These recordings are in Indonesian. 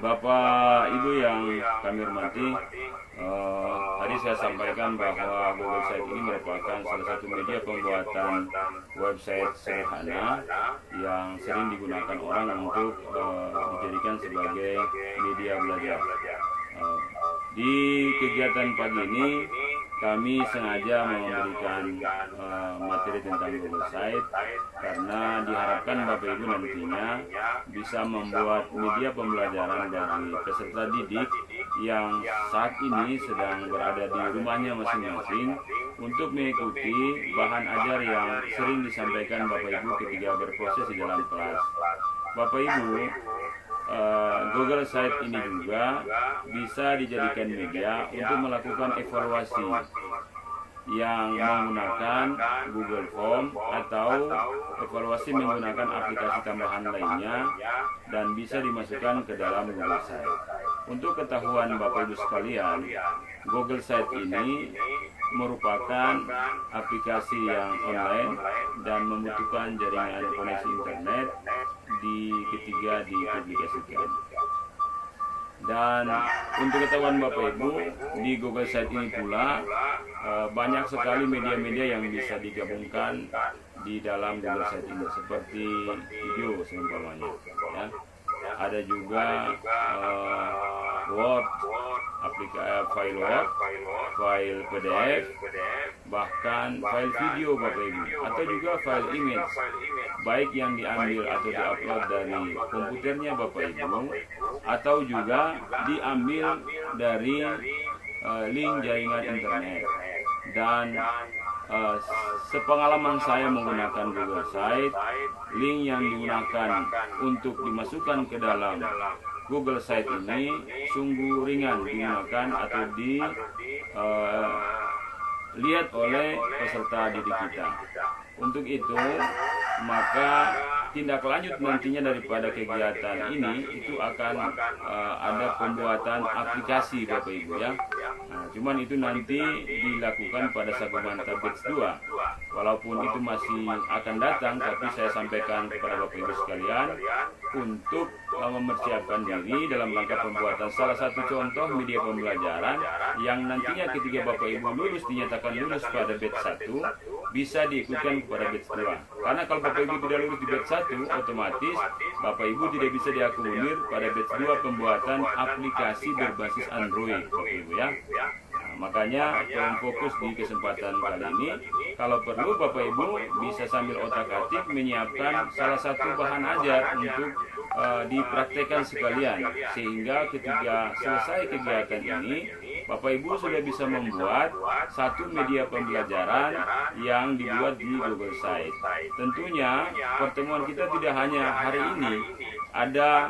Bapak Ibu yang kami hormati, tadi saya sampaikan bahwa Google Site ini merupakan salah satu media pembuatan website sederhana yang sering digunakan orang untuk dijadikan sebagai media belajar. Di kegiatan pagi ini kami sengaja memberikan materi tentang Google Site karena diharapkan Bapak Ibu nantinya bisa membuat media pembelajaran bagi peserta didik yang saat ini sedang berada di rumahnya masing-masing untuk mengikuti bahan ajar yang sering disampaikan Bapak Ibu ketika berproses di dalam kelas. Bapak Ibu, Google Site ini juga bisa dijadikan media untuk melakukan evaluasi yang menggunakan Google Form atau evaluasi menggunakan aplikasi tambahan lainnya dan bisa dimasukkan ke dalam Google Site. Untuk ketahuan Bapak Ibu sekalian, Google Site ini merupakan aplikasi yang online dan membutuhkan jaringan koneksi internet ketika dipublikasikan. Dan untuk ketahuan Bapak Ibu, di Google Site ini pula banyak sekali media-media yang bisa digabungkan di dalam Google Site ini, seperti video seumpamanya, ya. Ada juga Word, file Word, file PDF, bahkan file video Bapak Ibu, atau juga file image, baik yang diambil atau diupload dari komputernya Bapak Ibu, atau juga diambil dari link jaringan internet. Dan sepengalaman saya menggunakan Google Site, link yang digunakan untuk dimasukkan ke dalam Google Site ini sungguh ringan digunakan atau dilihat oleh peserta didik kita. Untuk itu, maka tindak lanjut nantinya daripada kegiatan ini itu akan ada pembuatan aplikasi Bapak Ibu, ya. Nah, cuman itu nanti dilakukan pada Sagumanta Batch 2. Walaupun itu masih akan datang, tapi saya sampaikan kepada Bapak Ibu sekalian untuk mempersiapkan diri dalam rangka pembuatan salah satu contoh media pembelajaran yang nantinya ketika Bapak Ibu lulus, dinyatakan lulus pada batch 1, bisa diikutkan kepada batch 2. Karena kalau Bapak Ibu tidak lulus di batch 1, otomatis Bapak Ibu tidak bisa diakomodir pada batch 2 pembuatan aplikasi berbasis Android, Bapak Ibu, ya. Makanya tolong fokus di kesempatan kali ini. Kalau perlu Bapak Ibu bisa sambil otak-atik menyiapkan salah satu bahan ajar untuk dipraktekkan sekalian, sehingga ketika selesai kegiatan ini Bapak Ibu sudah bisa membuat satu media pembelajaran yang dibuat di Google Site. Tentunya pertemuan kita tidak hanya hari ini, ada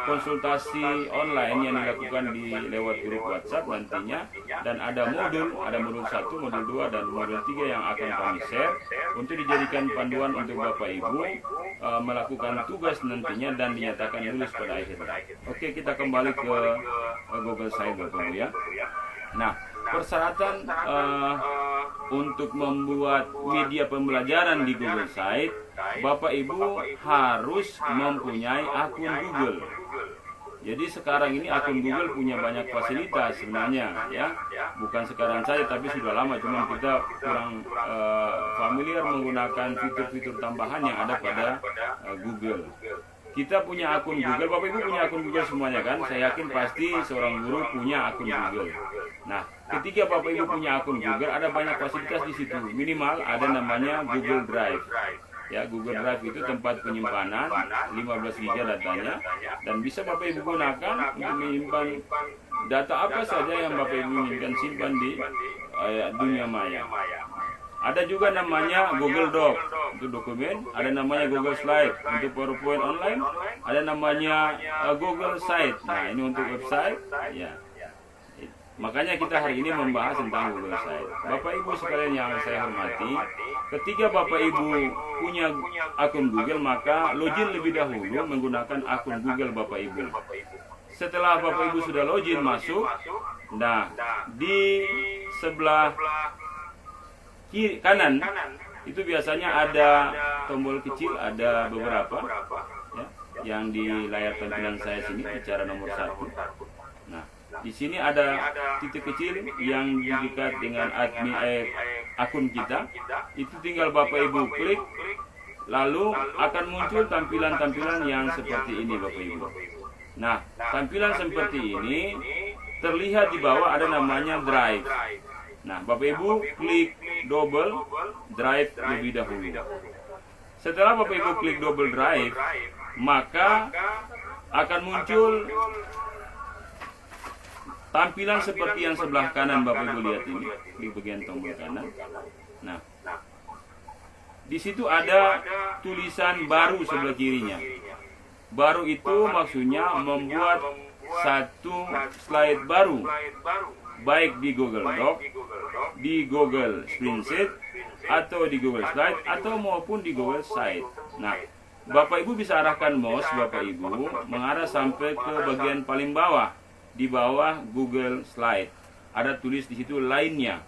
konsultasi online yang dilakukan lewat grup WhatsApp nantinya, dan ada modul 1, modul 2, dan modul 3 yang akan kami share untuk dijadikan panduan untuk Bapak Ibu melakukan tugas nantinya dan dinyatakan lulus pada akhirnya. Oke, kita kembali ke Google Site Bapak Ibu, ya. Nah, persyaratan untuk membuat media pembelajaran di Google Site, Bapak Ibu harus mempunyai akun Google. Jadi sekarang ini akun Google punya banyak fasilitas sebenarnya, ya. Bukan sekarang saja, tapi sudah lama, cuma kita kurang familiar menggunakan fitur-fitur tambahan yang ada pada Google. Kita punya akun Google, Bapak Ibu punya akun Google semuanya kan? Saya yakin pasti seorang guru punya akun Google. Nah, ketika Bapak Ibu punya akun Google, ada banyak fasilitas di situ. Minimal ada namanya Google Drive. Ya, Google Drive itu tempat penyimpanan 15 GB datanya, dan bisa Bapak Ibu gunakan untuk menyimpan data apa saja yang Bapak Ibu inginkan simpan di dunia maya. Ada juga namanya Google Doc untuk dokumen, ada namanya Google Slide untuk PowerPoint online, ada namanya Google Site. Nah, ini untuk website, ya. Makanya kita hari ini membahas tentang Google Site. Bapak Ibu sekalian yang saya hormati, ketika Bapak Ibu punya akun Google, maka login lebih dahulu menggunakan akun Google Bapak Ibu. Setelah Bapak Ibu sudah login masuk, nah di sebelah kiri kanan itu biasanya ada tombol kecil, ada beberapa, ya. yang di layar tampilan saya sini, bicara nomor 1. Nah, di sini ada titik kecil yang dekat dengan akun kita. Itu tinggal Bapak Ibu klik, lalu akan muncul tampilan-tampilan yang seperti ini Bapak Ibu. Nah, tampilan seperti ini terlihat di bawah ada namanya Drive. Nah, Bapak Ibu klik double Drive lebih dahulu. Setelah Bapak Ibu klik double Drive, maka akan muncul tampilan seperti yang sebelah kanan Bapak Ibu lihat ini. Klik bagian tombol kanan. Nah, di situ ada tulisan baru sebelah kirinya. Baru itu maksudnya membuat satu slide baru, baik di Google Doc, di Google Spreadsheet, atau di Google Slide, atau maupun di Google Site. Nah, Bapak Ibu bisa arahkan mouse Bapak Ibu mengarah sampai ke bagian paling bawah, di bawah Google Slide. Ada tulis di situ lainnya.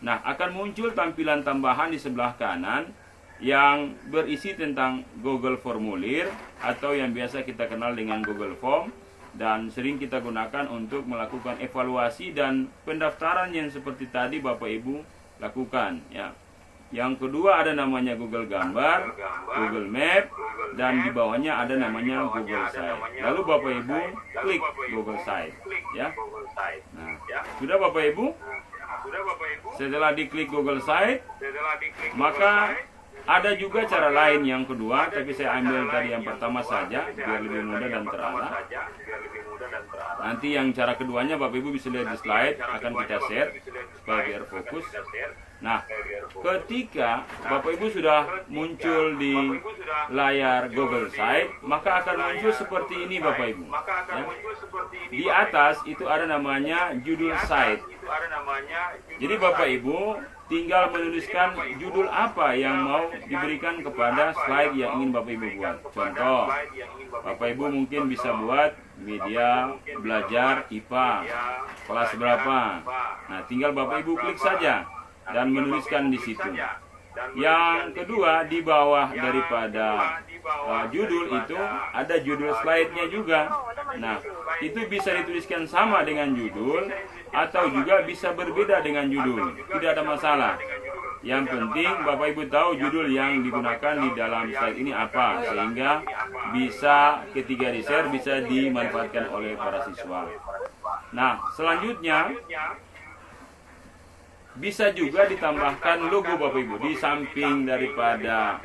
Nah, akan muncul tampilan tambahan di sebelah kanan yang berisi tentang Google Formulir, atau yang biasa kita kenal dengan Google Form, dan sering kita gunakan untuk melakukan evaluasi dan pendaftaran yang seperti tadi Bapak Ibu lakukan, ya. Yang kedua ada namanya Google Gambar, Google Map, dan di bawahnya ada namanya Google Site. Lalu Bapak Ibu klik Google Site, ya. Nah, sudah Bapak Ibu? Setelah diklik Google Site, maka ada juga cara lain yang kedua, tapi saya ambil tadi yang pertama saja biar lebih mudah dan terarah. Nanti yang cara keduanya Bapak Ibu bisa lihat di slide, akan kita share supaya biar fokus. Nah, ketika Bapak Ibu sudah muncul di layar Google Site, maka akan muncul seperti ini Bapak Ibu, ya. Di atas itu ada namanya judul site. Jadi Bapak Ibu tinggal menuliskan judul apa yang mau diberikan kepada slide yang ingin Bapak Ibu buat. Contoh, Bapak Ibu mungkin bisa buat media belajar IPA kelas berapa. Nah, tinggal Bapak Ibu klik saja dan menuliskan di situ. Yang kedua, di bawah daripada judul itu ada judul slide-nya juga. Nah, itu bisa dituliskan sama dengan judul atau juga bisa berbeda dengan judul. Tidak ada masalah. Yang penting Bapak Ibu tahu judul yang digunakan di dalam slide ini apa, sehingga bisa ketika di-share bisa dimanfaatkan oleh para siswa. Nah, selanjutnya bisa juga ditambahkan logo Bapak Ibu di samping daripada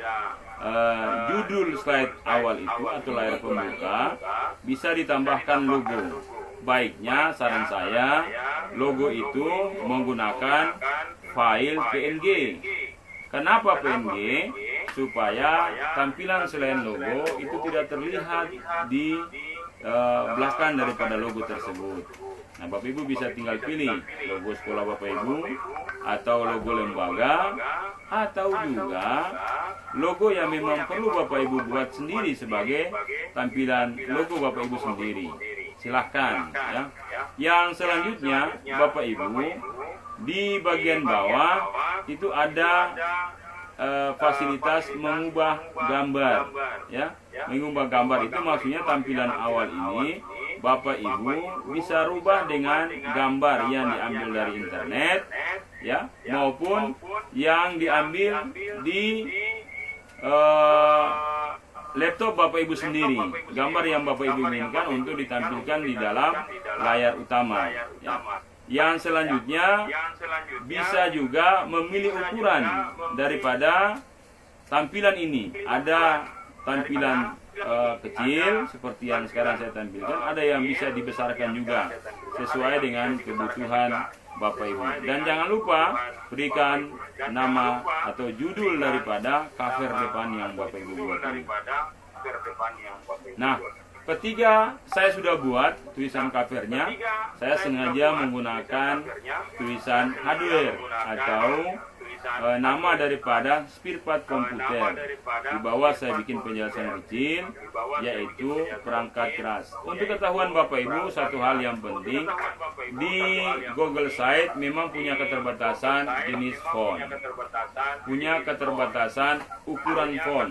judul slide awal itu atau layar pembuka, bisa ditambahkan logo. Baiknya saran saya logo itu menggunakan file PNG. Kenapa PNG? Supaya tampilan selain logo itu tidak terlihat di belakang daripada logo tersebut. Nah, Bapak Ibu bisa tinggal pilih logo sekolah Bapak Ibu, atau logo lembaga, atau juga logo yang memang perlu Bapak Ibu buat sendiri sebagai tampilan logo Bapak Ibu sendiri. Silahkan, ya. Yang selanjutnya Bapak Ibu di bagian bawah itu ada fasilitas mengubah gambar, ya. Mengubah gambar itu maksudnya tampilan awal ini Bapak Ibu bisa rubah dengan gambar yang diambil dari internet, ya, maupun yang diambil di laptop Bapak Ibu sendiri. Gambar yang Bapak Ibu inginkan untuk ditampilkan di dalam layar utama, ya. Yang selanjutnya bisa juga memilih ukuran daripada tampilan ini. Ada tampilan kecil seperti yang sekarang saya tampilkan, ada yang bisa dibesarkan juga sesuai dengan kebutuhan Bapak Ibu. Dan jangan lupa berikan nama atau judul daripada cover depan yang Bapak Ibu buat ini. Nah, ketika saya sudah buat tulisan covernya, saya sengaja menggunakan tulisan hardware atau nama daripada spare part komputer. Di bawah saya bikin penjelasan kecil, yaitu perangkat keras. Untuk ketahuan Bapak Ibu, satu hal yang penting, di Google Site memang punya keterbatasan jenis font, punya keterbatasan ukuran font.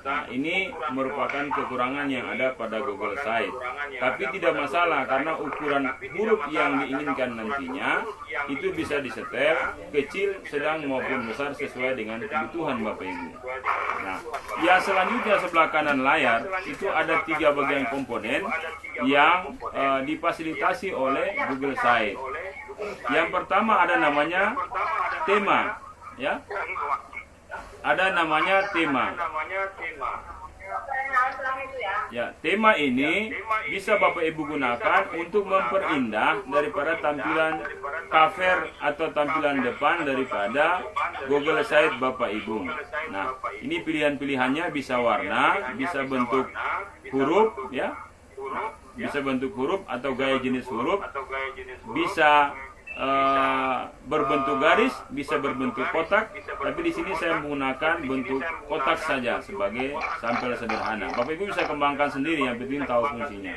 Nah, ini merupakan kekurangan yang ada pada Google Site. Tapi tidak masalah, karena ukuran huruf yang diinginkan nantinya itu bisa disetel kecil, sedang maupun besar sesuai dengan kebutuhan Bapak Ibu. Nah, yang selanjutnya sebelah kanan layar itu ada 3 bagian komponen yang difasilitasi oleh Google Site. Yang pertama ada namanya tema, ya. Ada namanya tema. Ya, tema ini bisa Bapak Ibu gunakan untuk memperindah daripada tampilan cover atau tampilan depan daripada Google Site Bapak Ibu. Nah, ini pilihan-pilihannya bisa warna, bisa bentuk huruf, ya, bisa bentuk huruf atau gaya jenis huruf, bisa berbentuk garis, bisa berbentuk kotak, tapi di sini saya menggunakan bentuk kotak saja sebagai sampel sederhana. Bapak Ibu bisa kembangkan sendiri, yang penting tahu fungsinya.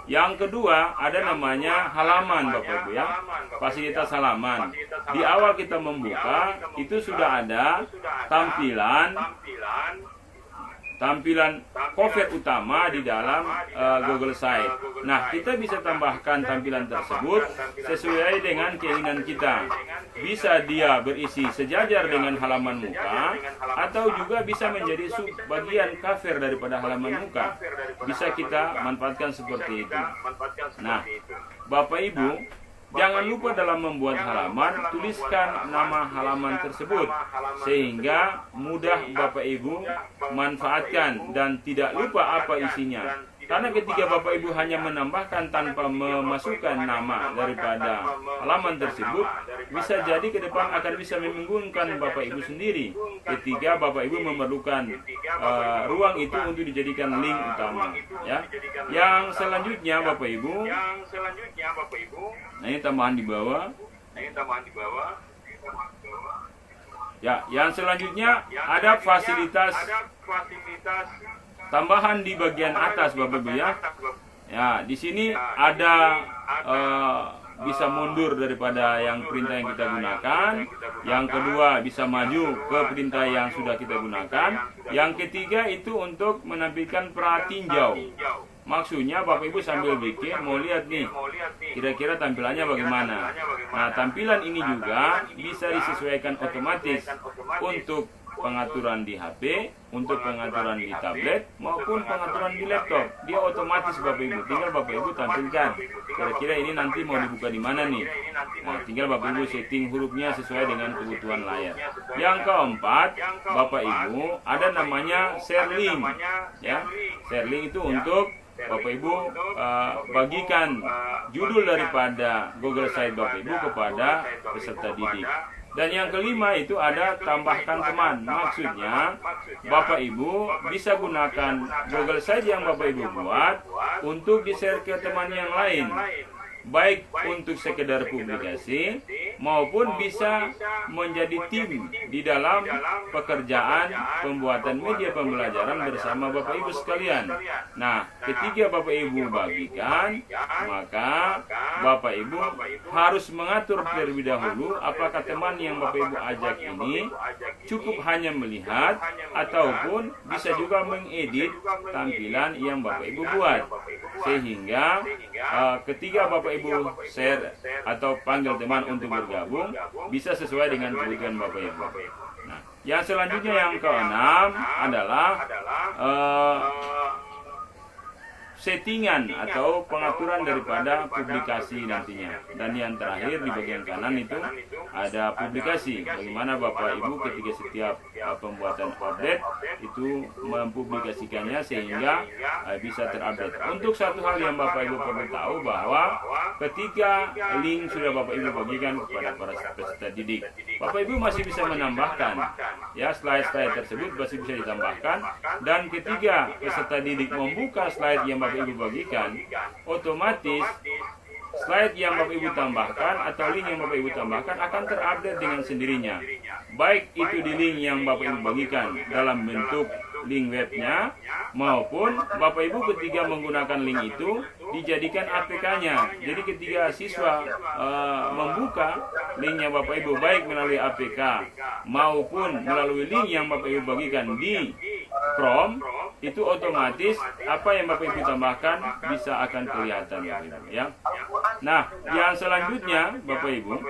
Yang kedua ada namanya halaman Bapak Ibu, ya, fasilitas halaman. Di awal kita membuka itu sudah ada tampilan cover utama di dalam Google Site. Nah, kita bisa tambahkan tampilan tersebut sesuai dengan keinginan kita. Bisa dia berisi sejajar dengan halaman muka, atau juga bisa menjadi subbagian cover daripada halaman muka. Bisa kita manfaatkan seperti itu. Nah, Bapak Ibu, jangan lupa dalam membuat halaman, tuliskan nama halaman tersebut sehingga mudah Bapak Ibu manfaatkan dan tidak lupa apa isinya. Karena ketika Bapak Ibu hanya menambahkan tanpa memasukkan nama daripada halaman tersebut, bisa jadi ke depan akan bisa membingungkan Bapak Ibu sendiri ketika Bapak Ibu memerlukan ruang itu untuk dijadikan link utama, ya. Yang selanjutnya Bapak Ibu, nah ini tambahan di bawah. Ya, yang selanjutnya ada fasilitas tambahan di bagian atas Bapak Ibu, ya. Ya, di sini ada bisa mundur daripada yang perintah yang kita gunakan. Yang kedua bisa maju ke perintah yang sudah kita gunakan. Yang ketiga itu untuk menampilkan pratinjau. Maksudnya Bapak Ibu sambil bikin mau lihat nih kira-kira tampilannya bagaimana. Nah, tampilan ini juga bisa disesuaikan otomatis untuk pengaturan di HP, untuk pengaturan di tablet, maupun pengaturan di laptop. Dia otomatis Bapak Ibu, tinggal Bapak Ibu tampilkan kira-kira ini nanti mau dibuka di mana nih. Nah, tinggal Bapak Ibu setting hurufnya sesuai dengan kebutuhan layar. Yang keempat, Bapak Ibu, ada namanya share link, ya. Share link itu untuk Bapak Ibu bagikan judul daripada Google Site Bapak Ibu kepada peserta didik. Dan yang kelima itu ada tambahkan teman. Maksudnya Bapak Ibu bisa gunakan Google Site yang Bapak Ibu buat untuk di-share ke teman yang lain, baik untuk sekedar publikasi maupun bisa menjadi tim di dalam pekerjaan pembuatan media pembelajaran bersama Bapak Ibu sekalian. Nah, ketika Bapak Ibu bagikan, maka Bapak Ibu harus mengatur terlebih dahulu apakah teman yang Bapak Ibu ajak ini cukup hanya melihat ataupun bisa juga mengedit tampilan yang Bapak Ibu buat. Sehingga ketika Bapak Ibu share atau panggil teman untuk bergabung, bisa sesuai dengan kebutuhan Bapak Ibu. Nah, yang selanjutnya yang keenam adalah settingan atau pengaturan daripada publikasi nantinya. Dan yang terakhir di bagian kanan itu ada publikasi. Bagaimana Bapak Ibu ketika setiap pembuatan update itu mempublikasikannya sehingga bisa terupdate. Untuk satu hal yang Bapak Ibu perlu tahu bahwa ketika link sudah Bapak Ibu bagikan kepada para peserta didik, Bapak Ibu masih bisa menambahkan, ya, slide-slide tersebut masih bisa ditambahkan. Dan ketika peserta didik membuka slide yang Bapak Ibu bagikan, otomatis slide yang Bapak Ibu tambahkan atau link yang Bapak Ibu tambahkan akan terupdate dengan sendirinya. Baik itu di link yang Bapak Ibu bagikan dalam bentuk link webnya, maupun Bapak Ibu ketika menggunakan link itu dijadikan APK-nya. Jadi ketika siswa membuka linknya Bapak Ibu baik melalui APK maupun melalui link yang Bapak Ibu bagikan di Chrome, itu otomatis apa yang Bapak Ibu tambahkan bisa akan kelihatan, Bapak Ibu, ya. Nah, yang selanjutnya Bapak Ibu,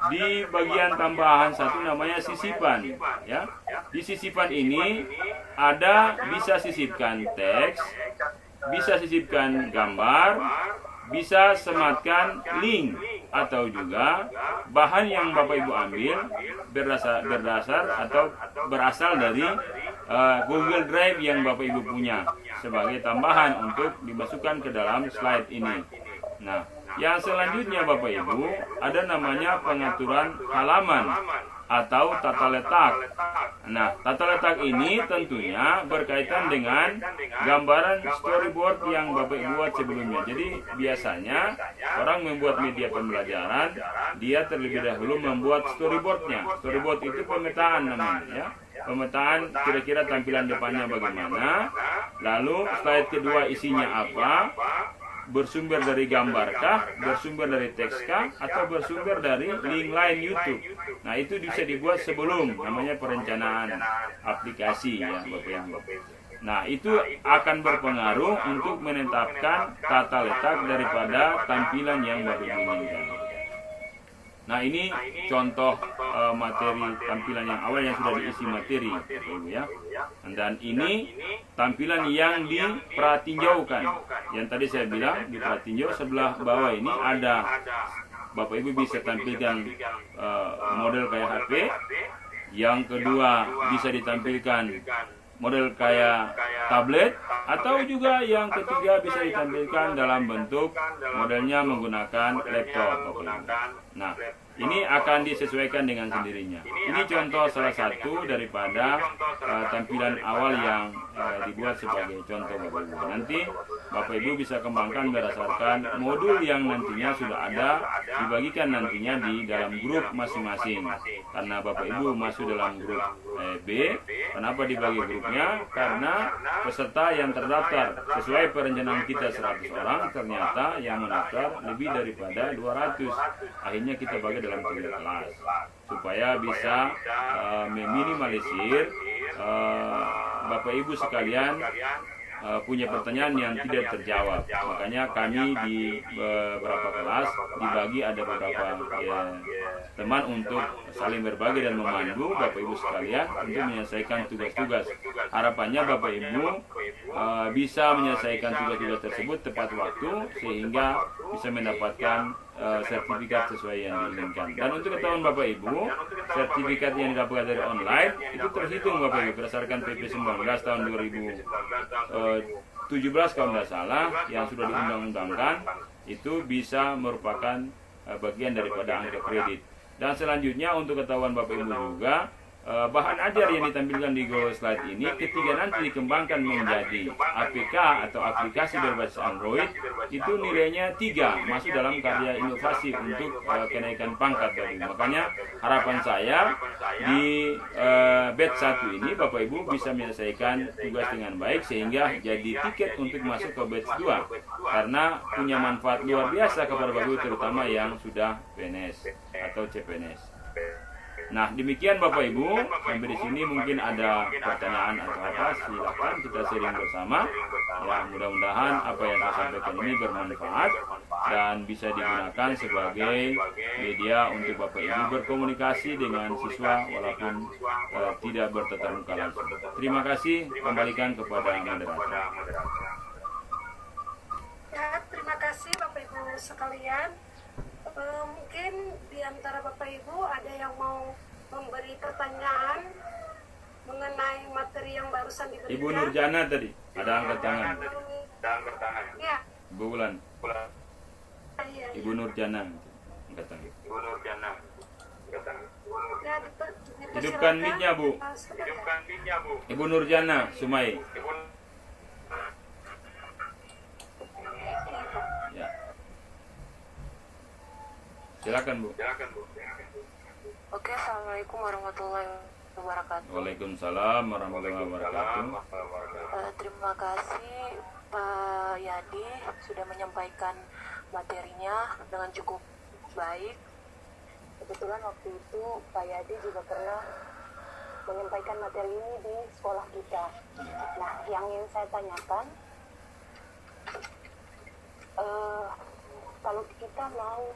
di bagian tambahan satu namanya sisipan, ya. Di sisipan ini ada bisa sisipkan teks, bisa sisipkan gambar, bisa sematkan link, atau juga bahan yang Bapak Ibu ambil berdasar atau berasal dari Google Drive yang Bapak Ibu punya sebagai tambahan untuk dimasukkan ke dalam slide ini. Nah, yang selanjutnya Bapak Ibu ada namanya pengaturan halaman atau tata letak. Nah, tata letak ini tentunya berkaitan dengan gambaran storyboard yang Bapak Ibu buat sebelumnya. Jadi biasanya orang membuat media pembelajaran, dia terlebih dahulu membuat storyboardnya. Storyboard itu pemetaan namanya, ya. Pemetaan kira-kira tampilan depannya bagaimana, lalu slide kedua isinya apa, bersumber dari gambarkah, bersumber dari tekskah, atau bersumber dari link lain YouTube. Nah, itu bisa dibuat sebelum, namanya perencanaan aplikasi, ya Bapak Ibu. Nah, itu akan berpengaruh untuk menetapkan tata letak daripada tampilan yang Bapak Ibu inginkan. Nah, ini contoh materi tampilan yang awal yang sudah diisi materi, Bapak Ibu, ya. Dan ini tampilan yang dipratinjaukan. Yang tadi saya bilang dipratinjau, sebelah bawah ini ada Bapak Ibu bisa tampilkan model kayak HP. Yang kedua bisa ditampilkan model kayak tablet, atau juga yang ketiga bisa ditampilkan dalam bentuk modelnya menggunakan laptop, Bapak Ibu. Nah, ini akan disesuaikan dengan sendirinya. Ini contoh salah satu daripada tampilan awal yang dibuat sebagai contoh, Bapak Ibu. Nanti Bapak Ibu bisa kembangkan berdasarkan modul yang nantinya sudah ada, dibagikan nantinya di dalam grup masing-masing. Karena Bapak Ibu masuk dalam grup B, kenapa dibagi grupnya? Karena peserta yang terdaftar sesuai perencanaan kita 100 orang, ternyata yang mendaftar lebih daripada 200. Akhirnya kita bagi dalam 3 kelas supaya bisa meminimalisir Bapak Ibu sekalian punya pertanyaan yang tidak terjawab. Makanya kami di beberapa kelas dibagi, ada beberapa teman untuk saling berbagi dan memandu Bapak Ibu sekalian untuk menyelesaikan tugas-tugas. Harapannya Bapak Ibu bisa menyelesaikan tugas-tugas tersebut tepat waktu sehingga bisa mendapatkan sertifikat sesuai yang diinginkan. Dan untuk ketahuan Bapak Ibu, sertifikat yang didapatkan dari online itu terhitung Bapak Ibu berdasarkan PP 19 tahun 2017 kalau tidak salah yang sudah diundang-undangkan, itu bisa merupakan bagian daripada angka kredit. Dan selanjutnya untuk ketahuan Bapak Ibu juga, bahan ajar yang ditampilkan di Google Slide ini ketika nanti dikembangkan menjadi APK atau aplikasi berbasis Android, itu nilainya 3, masuk dalam karya inovasi untuk kenaikan pangkat, Bapak Ibu. Makanya harapan saya di batch 1 ini Bapak Ibu bisa menyelesaikan tugas dengan baik sehingga jadi tiket untuk masuk ke batch 2, karena punya manfaat luar biasa kepada Bapak Ibu, terutama yang sudah PNS atau CPNS. Nah, demikian Bapak Ibu, sampai di sini mungkin ada pertanyaan atau apa, silakan kita sharing bersama. Ya, mudah-mudahan apa yang saya sampaikan ini bermanfaat dan bisa digunakan sebagai media untuk Bapak Ibu berkomunikasi dengan siswa walaupun tidak bertatap muka langsung. Terima kasih, kembalikan kepada moderator. Ya, terima kasih Bapak Ibu sekalian. Mungkin di antara Bapak Ibu ada yang mau memberi pertanyaan mengenai materi yang barusan diberikan. Ibu Nurjana tadi ada angkat tangan. Ya. Ibu Bulan. Ya. Ibu Nurjana angkat tangan. Ya, Hidupkan mic-nya, Bu. Ibu Nurjana Sumai. Ya. Silakan Bu. Oke, Assalamualaikum warahmatullahi wabarakatuh. Waalaikumsalam warahmatullahi wabarakatuh. Terima kasih Pak Yadi sudah menyampaikan materinya dengan cukup baik. Kebetulan waktu itu Pak Yadi juga pernah menyampaikan materi ini di sekolah kita. Nah, yang ingin saya tanyakan, kalau kita mau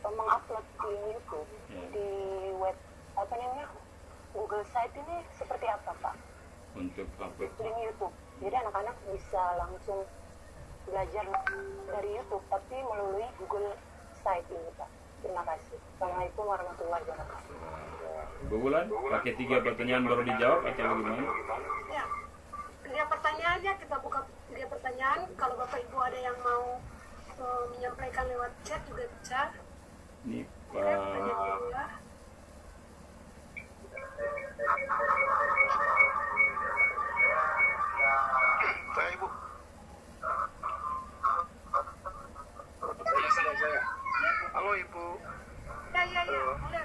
mengupload di YouTube, di web Google Site ini seperti apa Pak? Untuk upload Link YouTube. Jadi anak-anak bisa langsung belajar dari YouTube, tapi melalui Google Site ini Pak. Terima kasih. Assalamualaikum warahmatullahi wabarakatuh. Bu Bulan, pakai 3 pertanyaan baru dijawab atau bagaimana? Ya, 3 pertanyaannya kita buka 3 pertanyaan. Kalau Bapak Ibu ada yang mau menyampaikan lewat chat juga bisa. Ini Oke, pertanyaan kedua. Saya Ibu. Saya. Halo Ibu. Ya, boleh.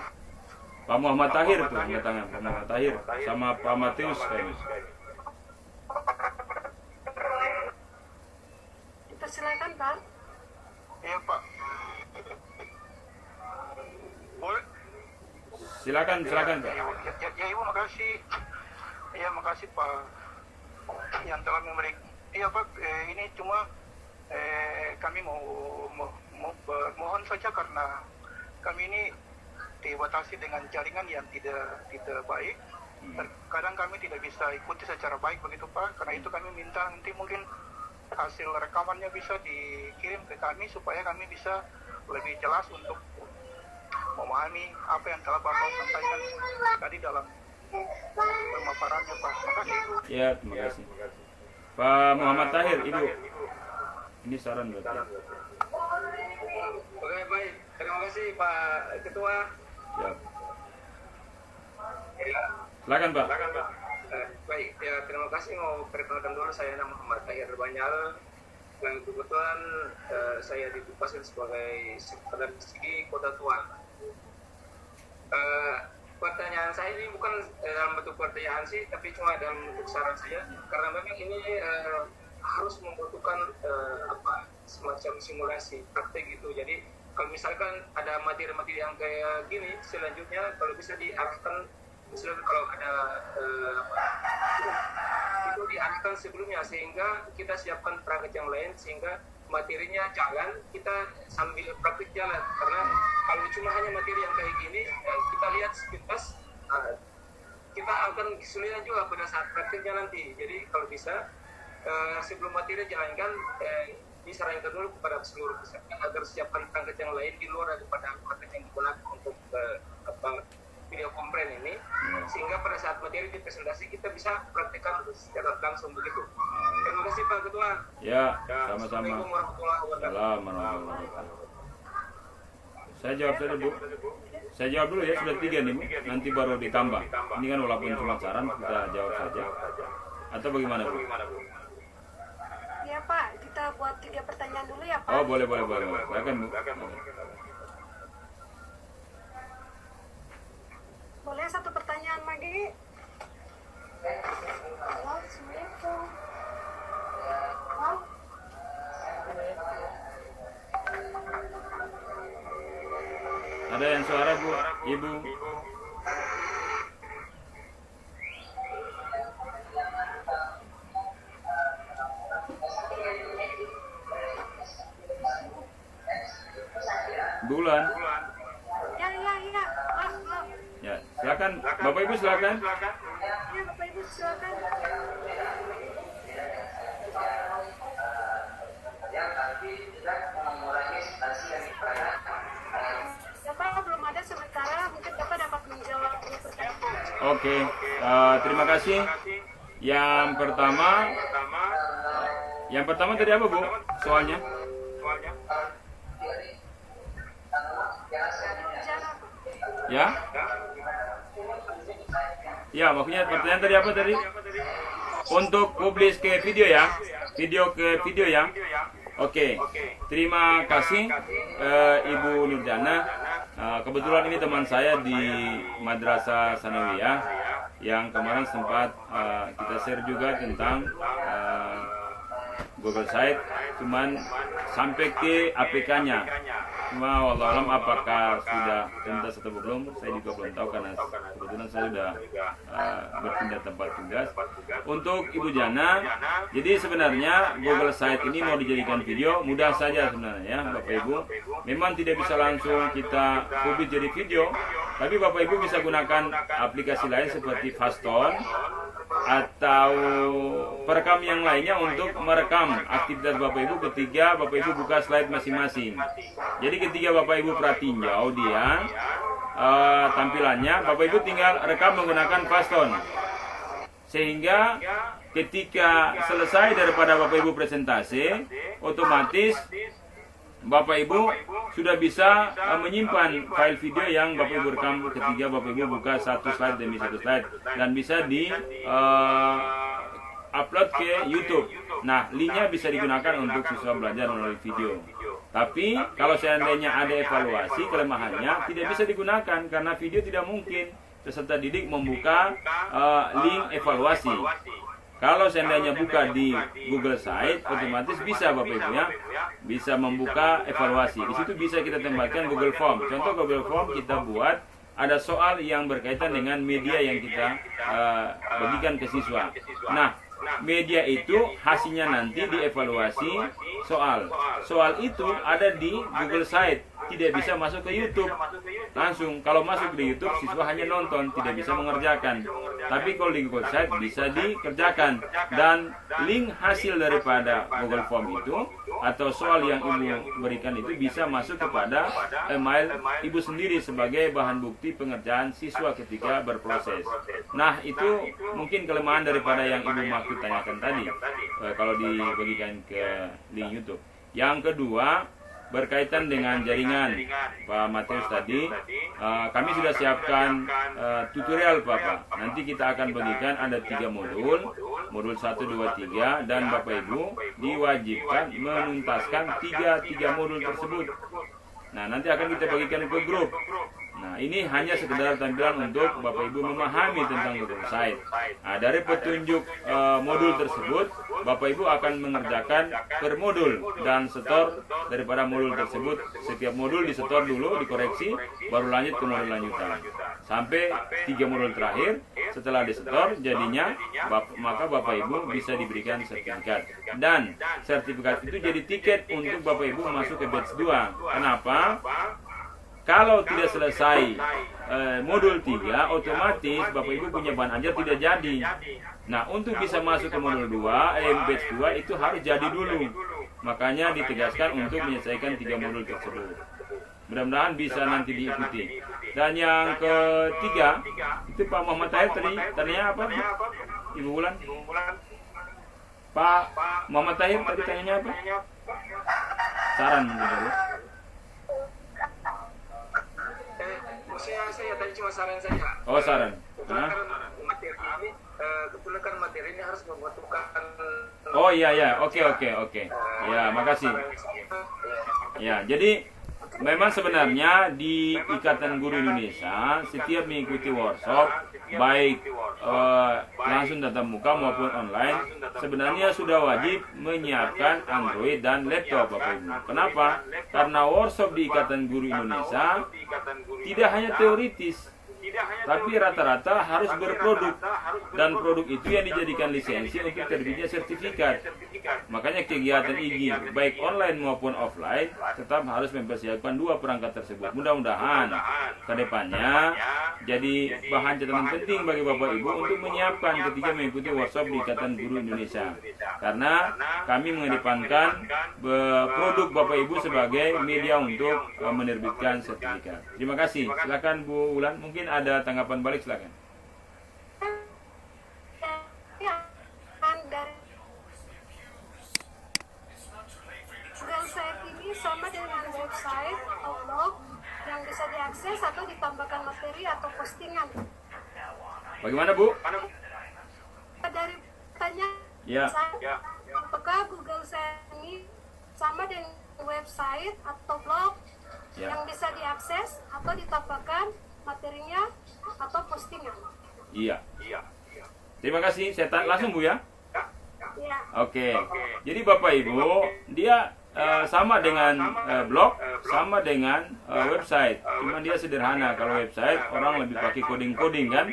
Pak Muhammad Tahir tuh angkat tangan, Pak Muhammad Tahir sama Pak Matius kayaknya. Dipersilakan Pak. Iya Pak. Boleh? Silakan Pak. Ya Ibu, makasih. Iya, makasih Pak yang telah memberi. Iya Pak, ini cuma kami mohon saja karena kami ini dibatasi dengan jaringan yang tidak baik. Kadang kami tidak bisa ikuti secara baik begitu Pak. Karena itu kami minta nanti mungkin hasil rekamannya bisa dikirim ke kami supaya kami bisa lebih jelas untuk memahami apa yang telah Bapak sampaikan tadi dalam pemaparannya Pak. Makasih Ibu. Ya, terima kasih. Pak Muhammad Tahir, Ibu. Ini saran berarti. Oke, baik. Terima kasih Pak Ketua. Siap. Silakan Pak. Baik, ya terima kasih. Mau perkenalkan dulu, saya nama Muhammad Tahir Banyal. Yang kebetulan saya ditugaskan sebagai Sekretaris Segi Kota Tuan. Pertanyaan saya ini bukan dalam bentuk pertanyaan sih, tapi cuma dalam bentuk saran saja. Karena memang ini harus membutuhkan semacam simulasi praktek gitu. Jadi kalau misalkan ada materi-materi yang kayak gini, selanjutnya kalau bisa diarahkan, misalnya kalau ada itu diarahkan sebelumnya sehingga kita siapkan perangkat yang lain sehingga materinya jalan, kita sambil praktik jalan. Karena kalau cuma hanya materi yang kayak gini, kita lihat sepintas, kita akan kesulitan juga pada saat praktiknya nanti. Jadi kalau bisa sebelum materi jalankan, disarankan dulu kepada seluruh peserta agar siapkan perangkat yang lain di luar daripada perangkat yang digunakan untuk video konferen ini, sehingga pada saat materi dipresentasi kita bisa praktekkan secara langsung begitu. Terima kasih Pak Ketua. Ya, sama-sama. Assalamualaikum warahmatullahi wabarakatuh. Assalamualaikum warahmatullahi wabarakatuh. Saya jawab saja Bu. Saya jawab dulu ya, sudah 3 nih Bu. Nanti baru ditambah. Ini kan walaupun cuma saran, kita jawab saja. Atau bagaimana Bu? Ya Pak, kita buat 3 pertanyaan dulu ya Pak. Oh boleh. Silakan Bu. Boleh 1 pertanyaan lagi? Halo, Assalamualaikum. Halo? Ada yang suara Bu, Ibu? Bulan. Ya. Maaf. Ya, silakan. Bapak Ibu silakan. Ya, Bapak Ibu silakan. Bapak belum ada sementara, mungkin Bapak dapat menjawab pertanyaan. Oke, terima kasih. Yang pertama tadi apa Bu? Soalnya? Ya? Ya, maksudnya pertanyaan tadi apa tadi? Untuk publish ke video ya? Video ke video ya? Oke, terima kasih Ibu Nurjana. Kebetulan ini teman saya di Madrasah Sanawiyah yang kemarin sempat kita share juga tentang Google Site, cuman sampai ke APK-nya. Cuma wallahualam apakah sudah tuntas atau belum, saya juga belum tahu karena kebetulan saya sudah berpindah tempat tugas. Untuk Ibu Jana, jadi sebenarnya Google Site ini mau dijadikan video mudah saja sebenarnya Bapak Ibu. Memang tidak bisa langsung kita publish jadi video, tapi Bapak Ibu bisa gunakan aplikasi lain seperti Fastone atau perekam yang lainnya untuk merekam aktivitas Bapak Ibu ketika Bapak Ibu buka slide masing-masing. Jadi ketika Bapak Ibu pratinjau dia tampilannya, Bapak Ibu tinggal rekam menggunakan Fastone. Sehingga ketika selesai daripada Bapak Ibu presentasi, otomatis Bapak Ibu sudah bisa menyimpan file video yang Bapak Ibu rekam ketika Bapak Ibu buka satu slide demi satu slide dan bisa di upload ke YouTube. Nah, linknya bisa digunakan untuk siswa belajar melalui video. Tapi kalau seandainya ada evaluasi, kelemahannya tidak bisa digunakan karena video tidak mungkin peserta didik membuka link evaluasi. Kalau seandainya buka di Google Site, otomatis bisa Bapak Ibu ya, bisa membuka evaluasi. Di situ bisa kita tempatkan Google Form. Contoh Google Form kita buat ada soal yang berkaitan dengan media yang kita bagikan ke siswa. Nah, media itu hasilnya nanti dievaluasi soal. Soal itu ada di Google Site, tidak bisa masuk ke YouTube langsung. Kalau masuk di YouTube, siswa hanya nonton, tidak bisa mengerjakan. Tapi kalau di Google Site bisa dikerjakan, dan link hasil daripada Google Form itu atau soal yang Ibu berikan itu bisa masuk kepada email Ibu sendiri sebagai bahan bukti pengerjaan siswa ketika berproses. Nah, itu mungkin kelemahan daripada yang Ibu maksud tanyakan tadi kalau dibagikan ke link YouTube. Yang kedua, berkaitan dengan jaringan Pak Matius tadi, kami sudah siapkan tutorial Bapak. Nanti kita akan bagikan ada 3 modul, modul 1, 2, 3, dan Bapak Ibu diwajibkan menuntaskan 3 modul tersebut. Nah, nanti akan kita bagikan ke grup. Nah, ini hanya sekedar tampilan untuk Bapak Ibu memahami tentang Google Site. Nah, dari petunjuk modul tersebut, Bapak Ibu akan mengerjakan per modul dan setor daripada modul tersebut. Setiap modul disetor dulu, dikoreksi, baru lanjut ke modul lanjutan. Sampai 3 modul terakhir, setelah disetor, jadinya maka Bapak Ibu bisa diberikan sertifikat. Dan sertifikat itu jadi tiket untuk Bapak Ibu masuk ke batch 2. Kenapa? Kalau tidak selesai modul 3, otomatis Bapak Ibu punya bahan ajar tidak jadi. Nah, untuk bisa masuk ke modul 2, batch 2 itu harus jadi dulu. Makanya ditegaskan untuk menyelesaikan 3 modul tersebut. Mudah-mudahan bisa nanti diikuti. Dan yang ketiga, itu Pak Muhammad Tahir tanya apa? Ibu Wulan? Pak Muhammad Tahir tadi tanyanya apa? Saran mungkin dulu. Saya tadi cuma saran saja. Oh, saran. Kebetulan kan materi ini harus membutuhkan. Oh iya, oke. Ya, makasih. Ya, jadi memang sebenarnya di Ikatan Guru Indonesia setiap mengikuti workshop, baik langsung tatap muka maupun online, sebenarnya sudah wajib menyiapkan Android dan laptop Bapak Ibu. Kenapa? Karena workshop di Ikatan Guru Indonesia tidak hanya teoritis, tapi rata-rata harus berproduk, dan produk itu yang dijadikan lisensi untuk terbitnya sertifikat. Makanya kegiatan IGI baik online maupun offline tetap harus mempersiapkan 2 perangkat tersebut. Mudah-mudahan ke depannya jadi bahan catatan penting bagi Bapak Ibu untuk menyiapkan ketika mengikuti workshop di Ikatan Guru Indonesia. Karena kami mengedepankan produk Bapak Ibu sebagai media untuk menerbitkan sertifikat. Terima kasih. Silakan Bu Wulan, mungkin ada tanggapan balik, silakan. Ya, dari Google Site ini sama dengan website atau blog yang bisa diakses atau ditambahkan materi atau postingan. Bagaimana Bu? Dari tanya Ya. apakah Google Site ini sama dengan website atau blog Ya. yang bisa diakses atau ditambahkan materinya atau postingan. Iya. Terima kasih. Saya langsung Bu ya. Ya. Oke. Jadi Bapak Ibu, dia sama dengan blog, sama dengan website. Cuma dia sederhana. Kalau website orang lebih pakai coding-coding kan.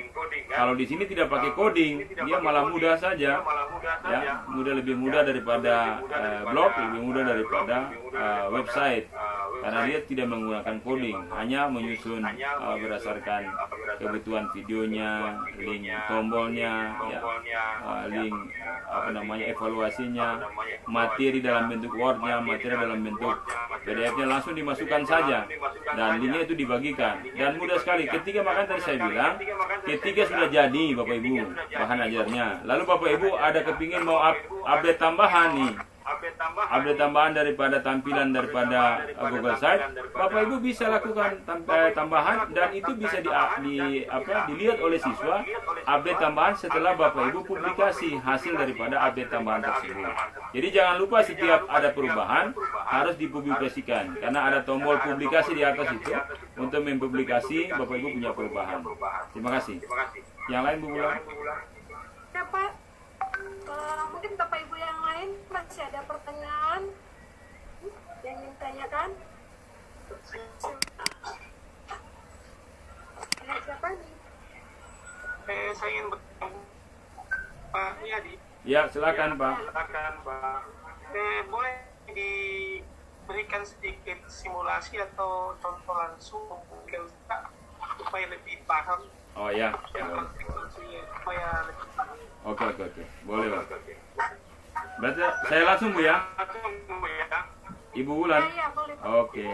Kalau di sini tidak pakai coding, dia malah mudah saja. Ya, lebih mudah daripada blog, lebih mudah daripada website. Karena dia tidak menggunakan coding, hanya menyusun berdasarkan kebutuhan videonya, link tombolnya, ya, link evaluasinya, materi dalam bentuk Word-nya, materi dalam bentuk PDF-nya langsung dimasukkan saja, dan linknya itu dibagikan, dan mudah sekali. Ketika tadi saya bilang, ketika sudah jadi Bapak Ibu bahan ajarnya, lalu Bapak Ibu ada kepingin mau update tambahan nih, update tambahan daripada tampilan daripada Google Site, Bapak Ibu bisa lakukan tambahan, dan itu bisa dilihat oleh siswa update tambahan setelah Bapak Ibu publikasi hasil daripada update tambahan tersebut. Jadi jangan lupa setiap ada perubahan harus dipublikasikan, karena ada tombol publikasi di atas itu untuk mempublikasi Bapak Ibu punya perubahan. Terima kasih. Yang lain Bu Bulan? Ya Pak, mungkin Bapak Ibu yang lain masih ada pertanyaan yang ingin tanyakan? Siapa nih? Saya ingin bertanya Pak Yadi. Ya, silakan Pak. Boleh diberikan sedikit simulasi atau contoh langsung mungkin Pak, supaya lebih paham. Oh ya. Supaya lebih paham. Oke. Boleh Pak. Berarti saya langsung Bu ya. Ibu Wulan. Ya, boleh Pak. Oke.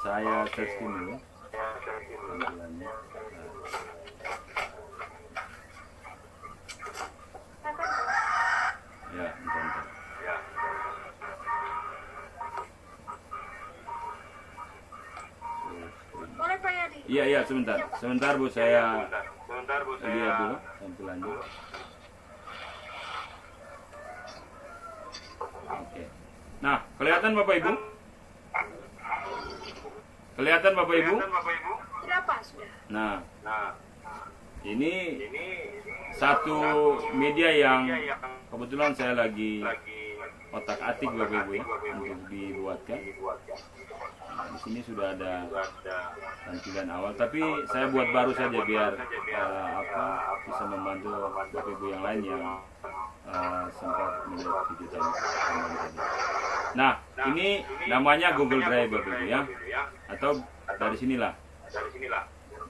Saya searching dulu. Tampilannya. Silakan, Pak. Ya, bentar. Boleh Pak Yadi? Iya, sebentar Bu, saya lihat dulu tampilannya. Oke. Nah, kelihatan Bapak Ibu? Kelihatan Bapak Ibu? Sudah Pak, sudah. Nah, ini satu media yang kebetulan saya lagi otak-atik Bapak Ibu ya, untuk dibuatkan. Nah, di sini sudah ada tampilan awal, tapi saya buat baru saja biar bisa membantu Bapak Ibu yang lain yang sempat melihat video tadi. Nah, ini namanya Google Drive Bapak Ibu ya, atau dari sinilah,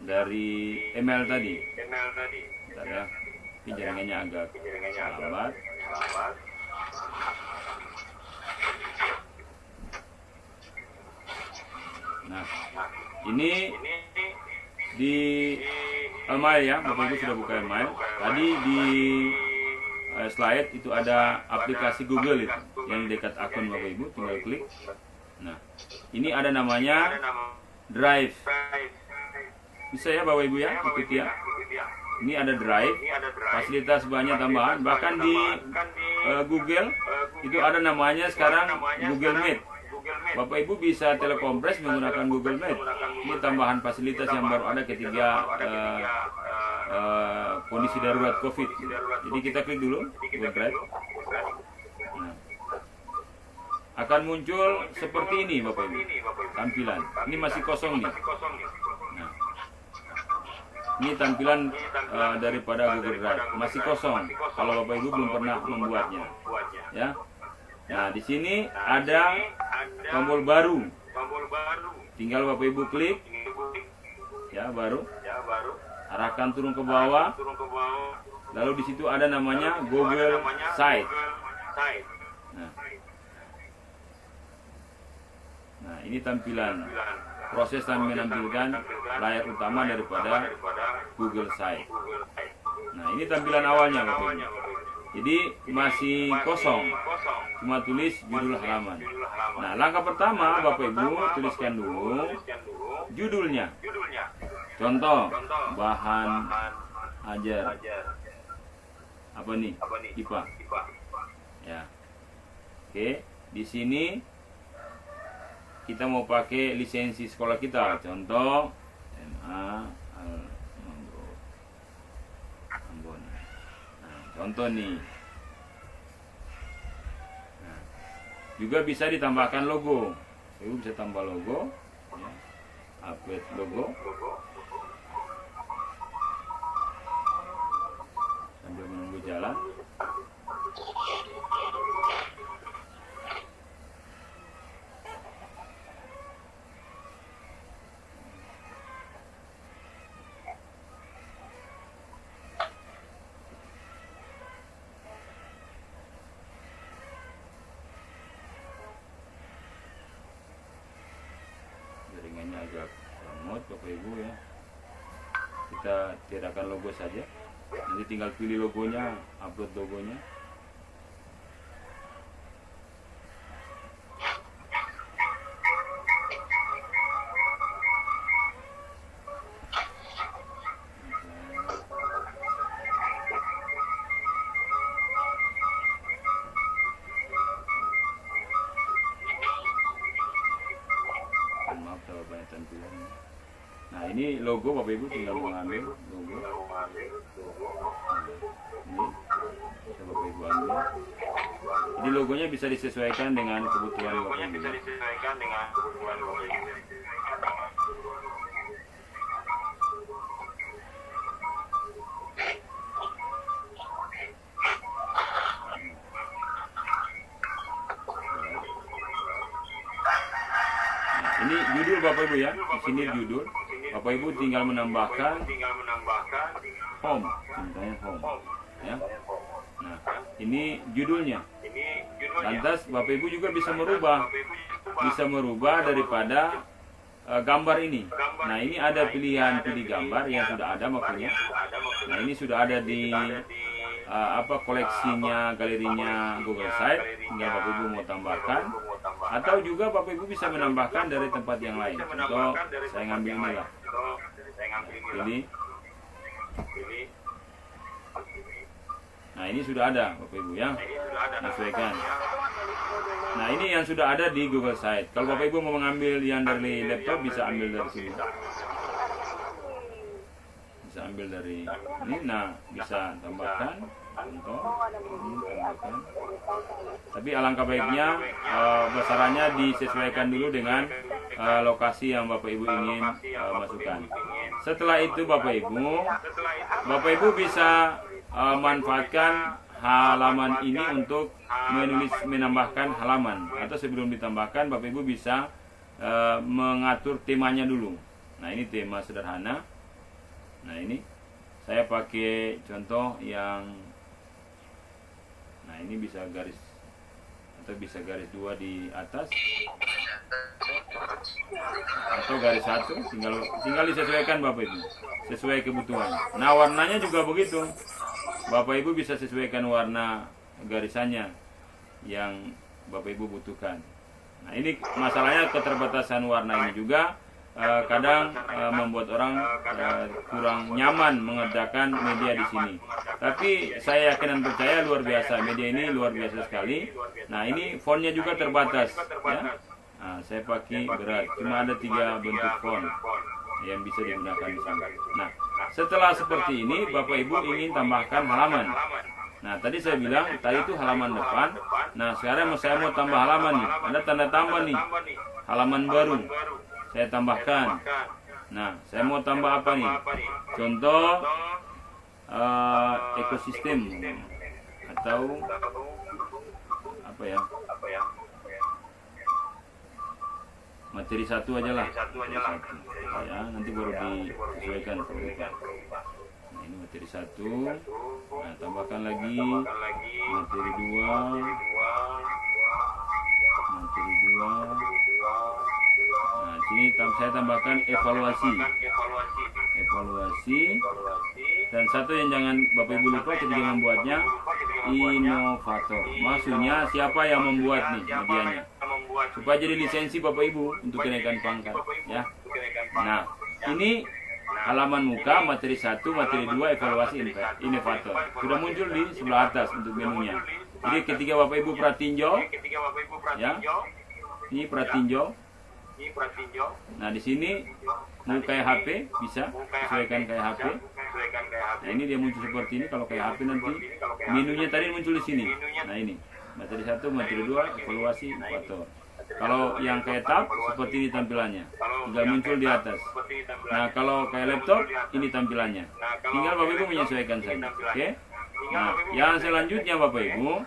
dari email tadi. Bentar ya, ini jaringannya agak lambat. Nah, ini di email ya, Bapak Ibu sudah buka email. Tadi di slide itu ada aplikasi Google itu yang dekat akun Bapak Ibu, tinggal klik. Nah, ini ada namanya Drive. Bisa ya Bapak Ibu ya, ikuti ya. Ini ada Drive, fasilitas banyak tambahan. Bahkan di Google itu ada namanya sekarang Google Meet. Bapak Ibu bisa telekonferensi menggunakan Google Meet. Ini tambahan fasilitas yang baru ada ketika kondisi darurat COVID. Jadi kita klik dulu Google Drive. Nah, akan muncul seperti ini Bapak Ibu tampilan. Ini masih kosong nih. Nah, ini tampilan daripada Google Drive masih kosong. Kalau Bapak Ibu belum pernah membuatnya, ya. Nah, di sini ada tombol baru. Tinggal Bapak Ibu klik, ya baru. Arahkan turun ke bawah. Lalu di situ ada namanya Google Site. Nah, ini tampilan. Proses kami menampilkan layar utama daripada Google Site. Nah, ini tampilan awalnya Bapak Ibu. Jadi masih kosong, cuma tulis judul halaman. Nah, langkah pertama Bapak Ibu tuliskan dulu judulnya. Contoh, bahan ajar. Apa nih? IPA. Ya. Oke, di sini kita mau pakai lisensi sekolah kita, contoh SMA Ambon. Nah, contoh nih. Nah, juga bisa ditambahkan logo. Ibu bisa tambah logo, ya. Upload logo. Sambil menunggu jalan. Jaringannya agak lemot Bapak Ibu ya. Kita tiadakan logo saja. Nanti tinggal pilih logonya, upload logonya. Maaf kalau banyak tampilan. Nah ini logo Bapak Ibu tinggal mengambil logo. Ini bisa Bapak Ibu ambil. Jadi logonya bisa disesuaikan dengan kebutuhan Bapak Ibu. Ini judul Bapak Ibu ya. Di sini judul. Bapak Ibu tinggal menambahkan home, contohnya home, ya. Nah, ini judulnya. Lantas Bapak Ibu juga bisa merubah daripada gambar ini. Nah, ini ada pilihan pilih gambar yang sudah ada maksudnya. Nah, ini sudah ada di koleksinya, galerinya Google Site. Tinggal Bapak Ibu mau tambahkan. Atau juga Bapak Ibu bisa menambahkan dari tempat yang lain. Contoh saya ngambil ini lah. Ini. Nah ini sudah ada Bapak Ibu ya. Sesuaikan. Nah ini yang sudah ada di Google Site. Kalau Bapak Ibu mau mengambil yang dari laptop bisa ambil dari sini. Bisa ambil dari ini. Nah bisa tambahkan. Contoh, tambahkan. Tapi alangkah baiknya besarannya disesuaikan dulu dengan lokasi yang Bapak Ibu ingin masukkan. Setelah itu Bapak Ibu bisa manfaatkan halaman ini untuk menambahkan halaman, atau sebelum ditambahkan Bapak Ibu bisa mengatur temanya dulu. Nah ini tema sederhana. Nah ini saya pakai contoh yang, nah ini bisa garis atau bisa garis 2 di atas atau garis 1, tinggal disesuaikan Bapak Ibu sesuai kebutuhan. Nah warnanya juga begitu, Bapak Ibu bisa sesuaikan warna garisannya yang Bapak Ibu butuhkan. Nah ini masalahnya keterbatasan warna ini juga kadang membuat orang kurang nyaman mengerjakan media di sini. Tapi saya yakin dan percaya luar biasa, media ini luar biasa sekali. Nah ini fontnya juga terbatas ya. Nah, saya pakai berat, cuma ada 3 bentuk font yang bisa digunakan di sini. Nah setelah seperti ini Bapak Ibu ingin tambahkan halaman. Nah tadi saya bilang tadi itu halaman depan. Nah sekarang saya mau tambah halaman nih, ada tanda tambah nih, halaman baru saya tambahkan. Nah saya mau tambah apa nih, contoh ekosistem atau apa ya, materi 1 aja lah ya, nanti baru disesuaikan. Nah ini materi 1. Nah tambahkan lagi materi 2, materi 2. Nah sini saya tambahkan evaluasi, dan satu yang jangan Bapak Ibu lupa ketika membuatnya, inovator. Maksudnya siapa yang membuat nih medianya, supaya jadi lisensi Bapak Ibu untuk kenaikan pangkat ya. Nah ini halaman muka materi 1, materi 2, evaluasi, inovator sudah muncul di sebelah atas untuk menunya. Jadi ketika Bapak Ibu pratinjau ya, ini pratinjau, Nah, di sini mau kayak HP bisa sesuaikan kayak HP. Nah, ini dia muncul seperti ini. Kalau kayak HP nanti menunya tadi muncul di sini. Nah, ini materi 1, materi 2, evaluasi, ekuator. Kalau yang kayak tab seperti ini tampilannya, tinggal muncul di atas. Nah, kalau kayak laptop ini tampilannya. Tinggal Bapak Ibu menyesuaikan saja. Oke. Nah, yang selanjutnya Bapak Ibu,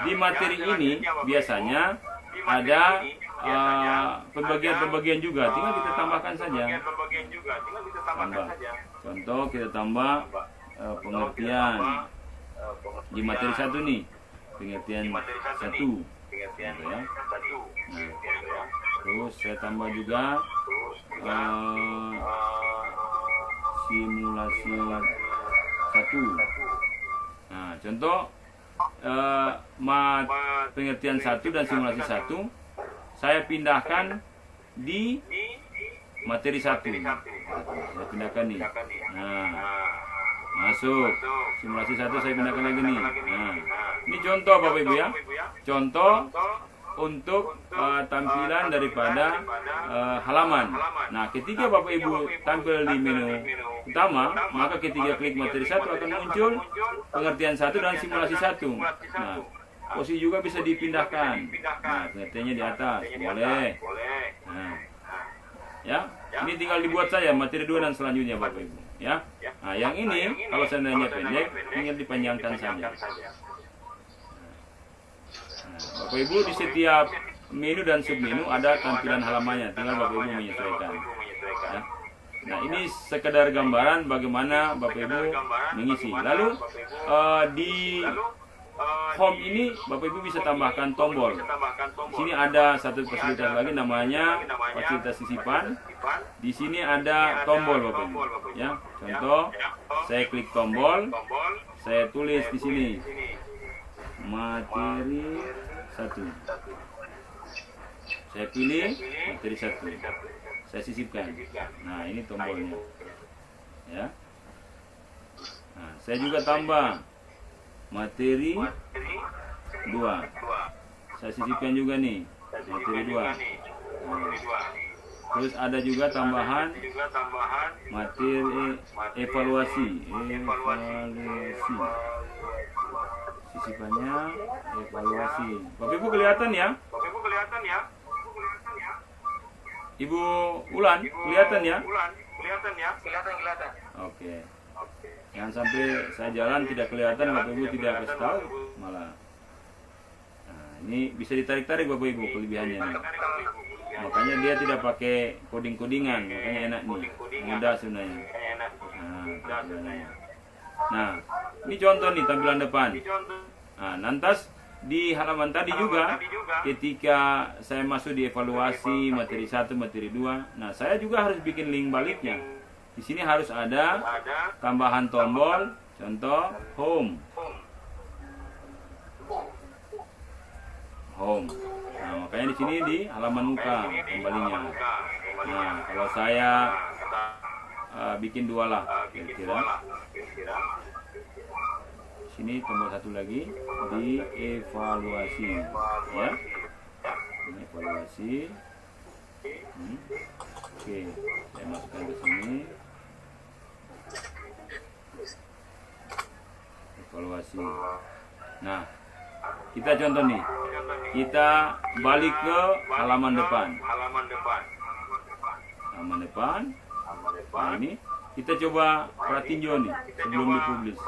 di materi ini biasanya ada pembagian-pembagian juga, tinggal kita tambahkan saja. Tambah. Contoh kita tambah pengertian di materi 1 nih, pengertian 1. Gitu ya. Nah, terus saya tambah juga simulasi 1. Nah, contoh pengertian 1 dan simulasi 1 saya pindahkan di materi 1. Saya pindahkan nih. Nah, masuk simulasi 1 saya pindahkan lagi nih. Nah, ini contoh Bapak Ibu ya. Contoh untuk tampilan daripada halaman. Nah, ketika Bapak Ibu tampil di menu utama, maka ketika klik materi 1 akan muncul pengertian 1 dan simulasi 1. Nah, posisi juga bisa dipindahkan. Nah, pengertiannya di atas, boleh. Nah, ya, ini tinggal dibuat saja materi 2 dan selanjutnya Bapak Ibu. Ya. Nah, yang ini kalau seandainya pendek, tinggal dipanjangkan saja. Bapak Ibu di setiap menu dan submenu ada tampilan halamannya, tinggal Bapak Ibu menyesuaikan. Ya. Nah, ini sekedar gambaran bagaimana Bapak Ibu mengisi. Lalu di home ini Bapak Ibu bisa tambahkan tombol. Di sini ada satu fasilitas lagi namanya fasilitas sisipan. Di sini ada tombol Bapak Ibu. Ya, contoh saya klik tombol, saya tulis di sini materi 1. Saya pilih materi 1. Saya sisipkan. Nah, ini tombolnya. Ya. Nah, saya juga tambah materi 2. Saya sisipkan juga nih materi 2. Nah, terus ada juga tambahan materi evaluasi. Sisipannya evaluasi. Bapak Ibu kelihatan ya? Ibu Ulan kelihatan ya? Kelihatan. Oke. Jangan sampai saya jalan tidak kelihatan, Bapak Ibu tidak kasih tahu malah. Nah, ini bisa ditarik-tarik Bapak Ibu kelebihannya nih. Makanya dia tidak pakai coding-codingan, makanya enak nih. Mudah sebenarnya. Nah, ini contoh nih tampilan depan. Nah, lantas di halaman tadi juga ketika saya masuk di evaluasi materi 1, materi 2, nah saya juga harus bikin link baliknya. Di sini harus ada tambahan tombol, contoh home. Nah, makanya di sini di halaman muka kembalinya. Nah, kalau saya bikin 2 lah kira-kira. Sini tombol 1 lagi di evaluasi, ya. Ini evaluasi. Oke, saya masukkan ke sini. Evaluasi. Nah, kita contoh nih. Kita balik ke halaman depan. Halaman depan. Nah, ini kita coba pratinjau nih sebelum dipublish.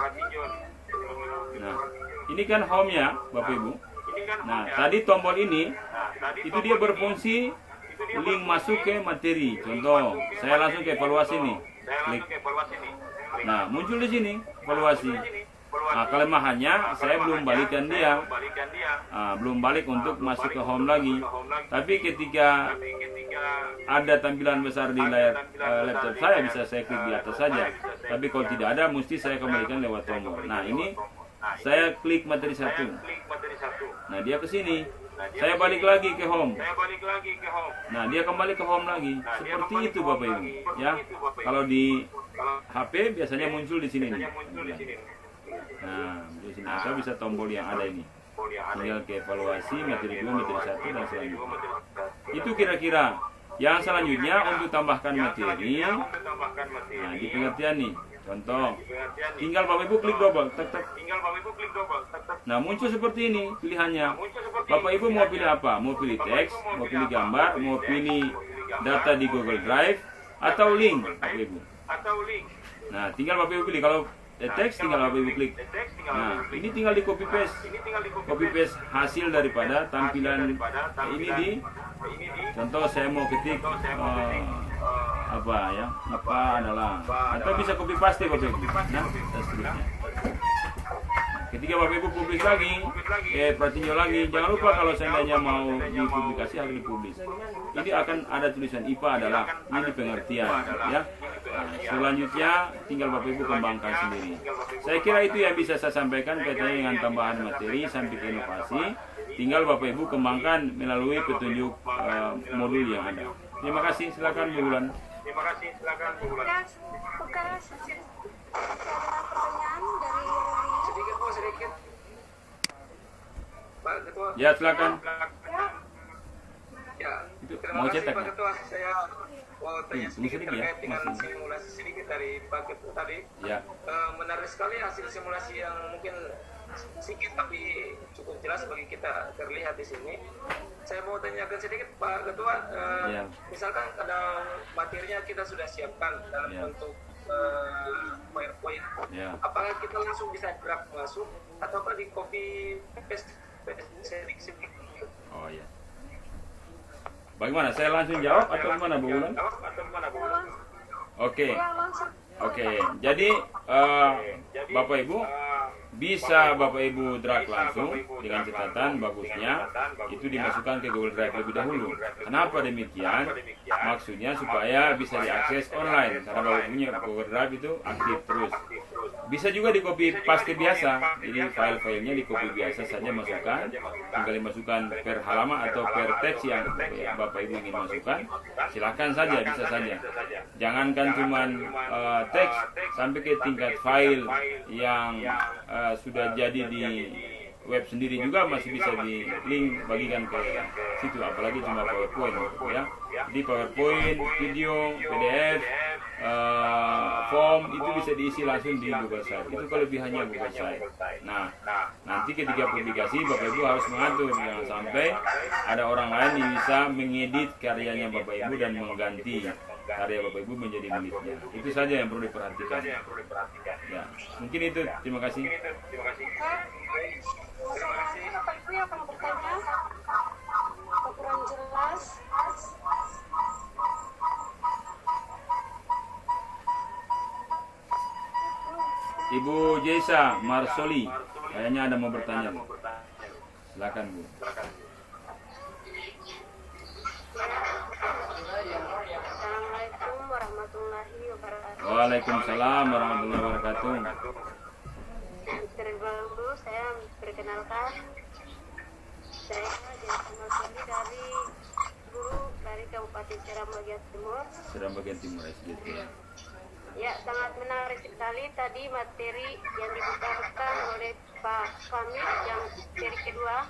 Nah, ini kan home-nya, Bapak Ibu. Nah, tadi tombol ini itu dia berfungsi link masuk ke materi. Contoh, saya langsung ke evaluasi nih. Klik. Nah, muncul di sini evaluasi. Nah, kelemahannya saya belum balikan dia. Nah, belum balik untuk masuk ke home lagi. Tapi ketika ada tampilan besar di layar laptop saya, bisa saya klik di atas saja. Tapi kalau tidak ada, mesti saya kembalikan lewat tombol. Nah, ini saya klik materi 1. Nah, dia ke sini. Saya balik lagi ke home. Nah, dia kembali ke home lagi. Seperti itu Bapak Ibu, ya. Kalau di HP biasanya muncul di sini nih. Nah, di sini atau bisa tombol yang ada ini. Tinggal ke evaluasi materi 2, materi 1 dan selanjutnya. Itu kira-kira Yang selanjutnya untuk tambahkan materi. Nah, di pengertian nih, contoh. Tinggal Bapak Ibu klik double, tek tek. Nah, muncul seperti ini pilihannya. Bapak Ibu mau pilih apa? Mau pilih teks, mau pilih gambar, mau pilih data di Google Drive atau link, Bapak Ibu. Nah, tinggal Bapak Ibu pilih. Kalau teks tinggal Bapak Ibu klik. Nah, ini tinggal di copy paste hasil daripada tampilan ini di contoh saya mau ketik apa ya, apa adalah, atau bisa copy paste Bapak Ibu. Nah, dan seterusnya. Ketika Bapak Ibu publis lagi, tinjau lagi, jangan lupa kalau seandainya mau dipublikasi harus dipublis. Ini akan ada tulisan IPA adalah ini pengertian, ya. Nah, selanjutnya tinggal Bapak Ibu kembangkan sendiri. Saya kira itu yang bisa saya sampaikan kaitannya dengan tambahan materi sampai ke inovasi. Tinggal Bapak Ibu kembangkan melalui petunjuk modul yang ada. Terima kasih, silakan Bu Bulan. Pertanyaan dari sedikit Pak Ketua. Ya, silakan. Ya, Itu terima mau kasih cetak Pak ya? Ketua. Saya mau tanya sedikit sedikit ya, terkait dengan masih. simulasi sedikit dari Pak Ketua tadi. Ya. Menarik sekali hasil simulasi yang mungkin sedikit tapi cukup jelas bagi kita terlihat di sini. Saya mau tanyakan sedikit Pak Ketua, Ya. misalkan kadang materinya kita sudah siapkan dalam Ya. bentuk PowerPoint. Ya. Apakah kita langsung bisa draft masuk ataukah di copy paste sedikit? Oh ya. Bagaimana? Saya langsung jawab atau gimana Bu Bulan? Oke. Oke. Jadi Bapak Ibu bisa Bapak Ibu drag langsung dengan catatan bagusnya itu dimasukkan ke Google Drive lebih dahulu. Kenapa demikian? Maksudnya supaya bisa diakses online karena Bapak punya Google Drive itu aktif terus. Bisa juga di copy paste biasa. Jadi file-filenya di copy biasa saja masukkan, tinggal dimasukkan per halaman atau per teks yang Bapak Ibu ingin masukkan. Silakan saja, bisa saja. Jangankan cuman teks sampai ke tingkat file yang sudah jadi di web sendiri juga masih bisa di link bagikan ke situ, apalagi cuma PowerPoint ya. Di PowerPoint, video, PDF, form itu bisa diisi langsung di Google Site. Itu kelebihannya Google Site. Nah, nanti ketika publikasi Bapak Ibu harus mengatur jangan sampai ada orang lain yang bisa mengedit karyanya Bapak Ibu dan mengganti karya Bapak Ibu menjadi miliknya. Itu saja yang perlu diperhatikan. Ya, mungkin itu. Terima kasih. Bapak Ibu yang mau bertanya, kurang jelas. Ibu Jesa Marsoli, kayaknya ada mau bertanya. Silakan Bu. Assalamualaikum warahmatullahi wabarakatuh. Waalaikumsalam warahmatullahi wabarakatuh. Terlebih dahulu saya perkenalkan, saya Jasa Marsoli dari guru dari Kabupaten Seram bagian Timur. Seram bagian Timur SJT. Ya, sangat menarik sekali tadi materi yang dibukakan oleh Pak Kamil yang seri kedua.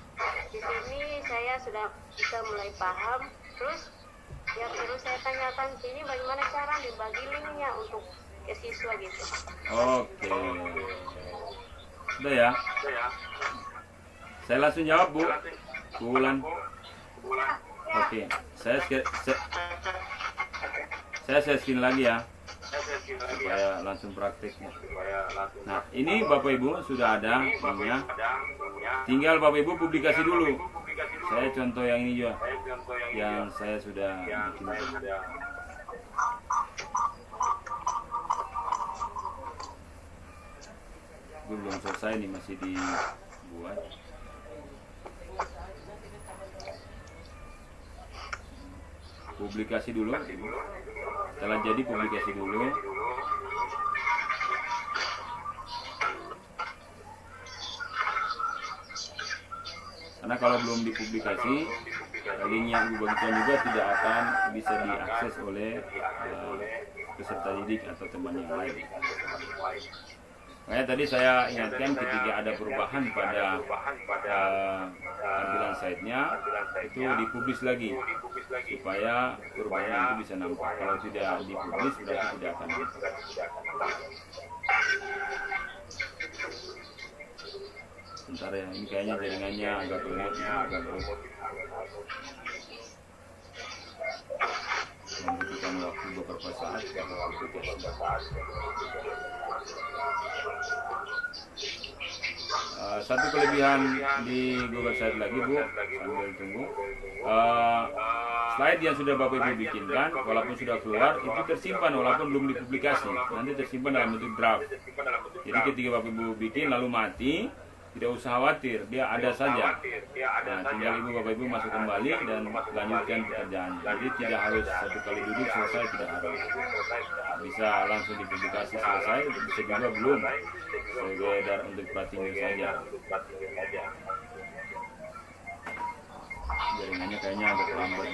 Di sini saya sudah bisa mulai paham. Terus yang perlu saya tanyakan sini bagaimana cara dibagi linknya untuk ke siswa gitu. Oke. Sudah ya? Saya langsung jawab Bu. Bu Wulan. Oke. Saya share screen lagi ya, supaya langsung prakteknya. Nah, ini Bapak Ibu sudah ada linknya. Tinggal Bapak Ibu publikasi dulu. Saya contoh yang ini juga, yang saya sudah bikin. Belum selesai nih, masih dibuat. Publikasi dulu. Setelah jadi publikasi dulu. Karena kalau belum dipublikasi, link yang Ibu bagikan juga tidak akan bisa diakses oleh peserta didik atau teman yang lain. Makanya tadi saya ingatkan ketika ada perubahan pada tampilan site-nya itu dipublis lagi supaya perubahan itu bisa nampak. Kalau tidak dipublis berarti tidak akan nampak. Sebentar ya, ini kayaknya jaringannya agak lemot, membutuhkan waktu beberapa saat karena satu kelebihan di Google Site lagi Bu, sambil tunggu, slide yang sudah Bapak Ibu bikinkan walaupun sudah keluar itu tersimpan walaupun belum dipublikasi, nanti tersimpan dalam bentuk draft. Jadi ketika Bapak Ibu bikin lalu mati, tidak usah khawatir, dia ada saja. Nah, tinggal Ibu Bapak Ibu masuk kembali dan lanjutkan pekerjaannya. Jadi tidak harus satu kali duduk selesai, tidak harus. Bisa langsung dipublikasi selesai, bisa juga belum, sekedar untuk pratingnya saja. Jaringannya kayaknya agak lambat.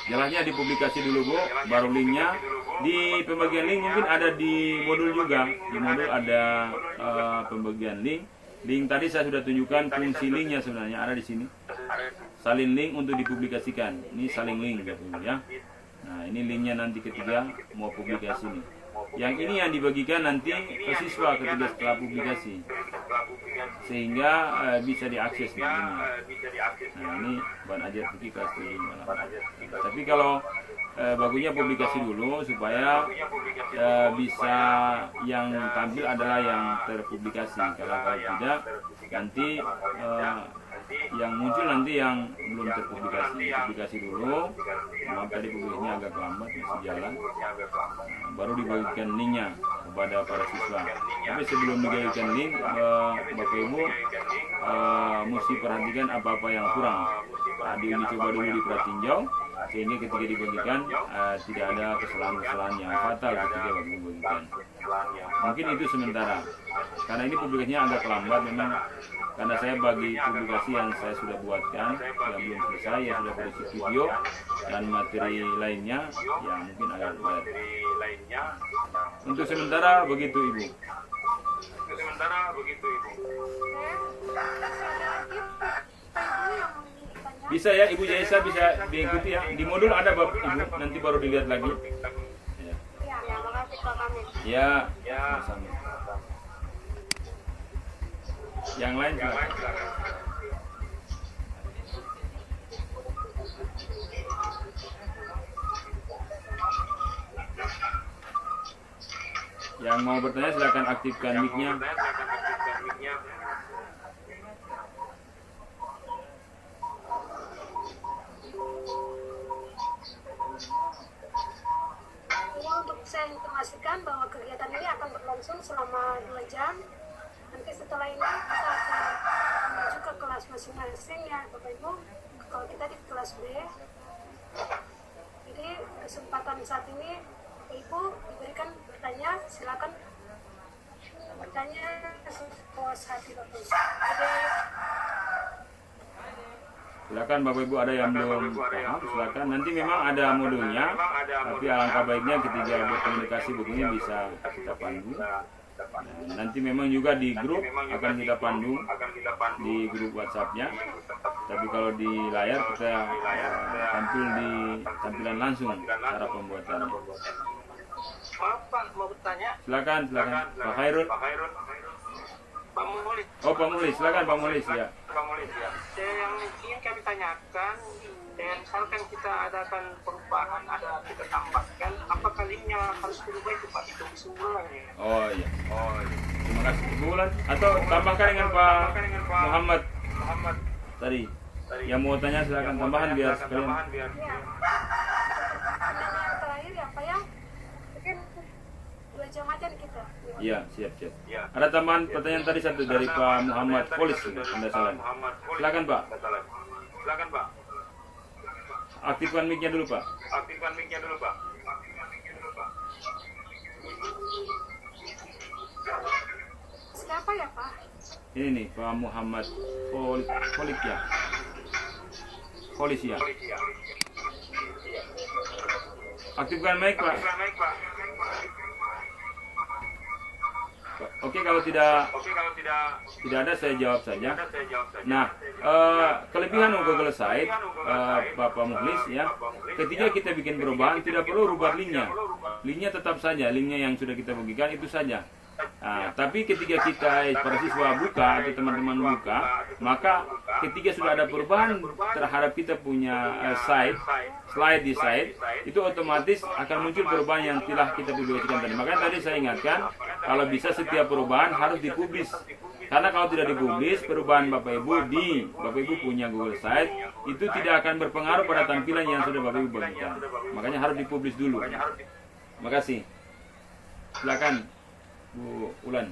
Jalannya dipublikasi dulu Bu, baru linknya. Di pembagian link mungkin ada di modul juga. Di modul ada pembagian link. Link tadi saya sudah tunjukkan fungsi linknya sebenarnya ada di sini. Salin link untuk dipublikasikan. Ini saling link ya. Nah ini linknya nanti ketika mau publikasi nih. Yang ini yang dibagikan nanti ke siswa ketika setelah publikasi, sehingga bisa diakses di sini. Nah ini bahan ajar fikih kelas 7. Tapi kalau bagusnya publikasi dulu supaya bisa yang tampil adalah yang terpublikasi. Kalau tidak nanti yang muncul nanti yang belum terpublikasi. Publikasi dulu. Maaf tadi publikasinya agak lambat, masih jalan. Baru dibagikan linknya kepada para siswa. Tapi sebelum dibagikan link, Bapak Ibu mesti perhatikan apa-apa yang kurang. Dicoba dulu diperhatinjau sehingga ketika dibagikan tidak ada kesalahan-kesalahan yang fatal ketika dibagikan. Mungkin itu sementara. Karena ini publikasinya agak lambat memang. Karena saya bagi publikasi yang saya sudah buatkan yang belum selesai, yang sudah berisi video dan materi lainnya yang mungkin agak berat. Untuk sementara begitu Ibu. Bisa ya Ibu Jaisa, bisa diikuti ya. Di modul ada Bapak Ibu, nanti baru dilihat lagi. Ya, sama. Yang lain juga. Yang mau bertanya silakan aktifkan mic-nya. Untuk saya informasikan bahwa kegiatan ini akan berlangsung selama 2 jam. Nanti setelah ini kita akan menuju ke kelas masing-masing ya Bapak Ibu. Kalau kita di kelas B, jadi kesempatan saat ini Bapak Ibu diberikan bertanya, silakan bertanya sepuas hati Bapak Ibu. Jadi silakan Bapak Ibu, ada yang belum paham silakan. Nanti memang ada modulnya, tapi alangkah baiknya ketika berkomunikasi begini bisa kita pandu. Nanti memang juga di grup akan kita pandu di grup WhatsApp-nya. Tapi kalau di layar kita tampil di tampilan langsung cara pembuatannya. Maaf Pak, mau bertanya. Silakan Pak Khairul. Pak Mulis. Oh Pak Mulis, silakan Pak Mulis ya. Yang ingin kami tanyakan, misalkan kita adakan perubahan, kita tambahkan, apakah linknya harus berubah itu Pak? Itu semuanya. Oh iya. Terima kasih Bulan. Atau tambahkan dengan Pak Muhammad tadi. Yang mau tanya silakan tambahan biar sekalian. ya, pertanyaan yang terakhir ya Pak ya, mungkin 2 jam aja nih kita. Iya, siap. Ada tambahan pertanyaan tadi satu dari Pak Muhammad Polis, Anda salah. Silakan Pak. Aktifkan mic-nya dulu Pak. Siapa ya Pak? Ini nih Pak Muhammad Polis ya. Aktifkan mic Pak. Oke, kalau tidak ada saya jawab saja. Nah, kelebihan Google Site, Bapak Mukhlis ya, ketika kita bikin perubahan tidak perlu rubah linknya. Linknya tetap saja, linknya yang sudah kita bagikan itu saja. Nah, tapi ketika kita para siswa buka atau teman-teman buka, maka ketika sudah ada perubahan terhadap kita punya slide di site, itu otomatis akan muncul perubahan yang telah kita publikasikan tadi. Makanya tadi saya ingatkan, kalau bisa setiap perubahan harus dipublis. Karena kalau tidak dipublis, perubahan Bapak Ibu punya Google Site itu tidak akan berpengaruh pada tampilan yang sudah Bapak Ibu bagikan. Makanya harus dipublis dulu. Terima kasih. Silakan Bu Ulan.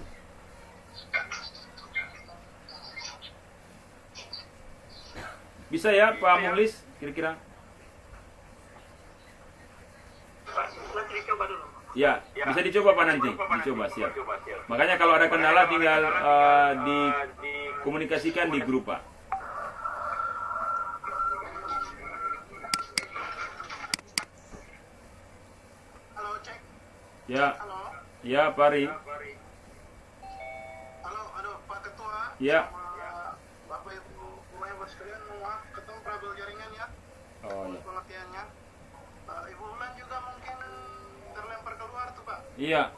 Bisa ya Pak Mukhlis kira-kira? Nanti dicoba dulu. Ya, bisa dicoba Pak nanti. Dicoba, siap. Makanya kalau ada kendala tinggal dikomunikasikan di grup Pak. Halo, cek. Ya, Halo. ya Pak Ri. Halo, Pak Ketua. Ya. Sama Bapak Ibu Mahasiswa sekalian, maaf ketemu trouble jaringan ya. Oh ya. Pengertiannya. Ibu Ulan juga mungkin terlempar keluar tuh, Pak. Iya.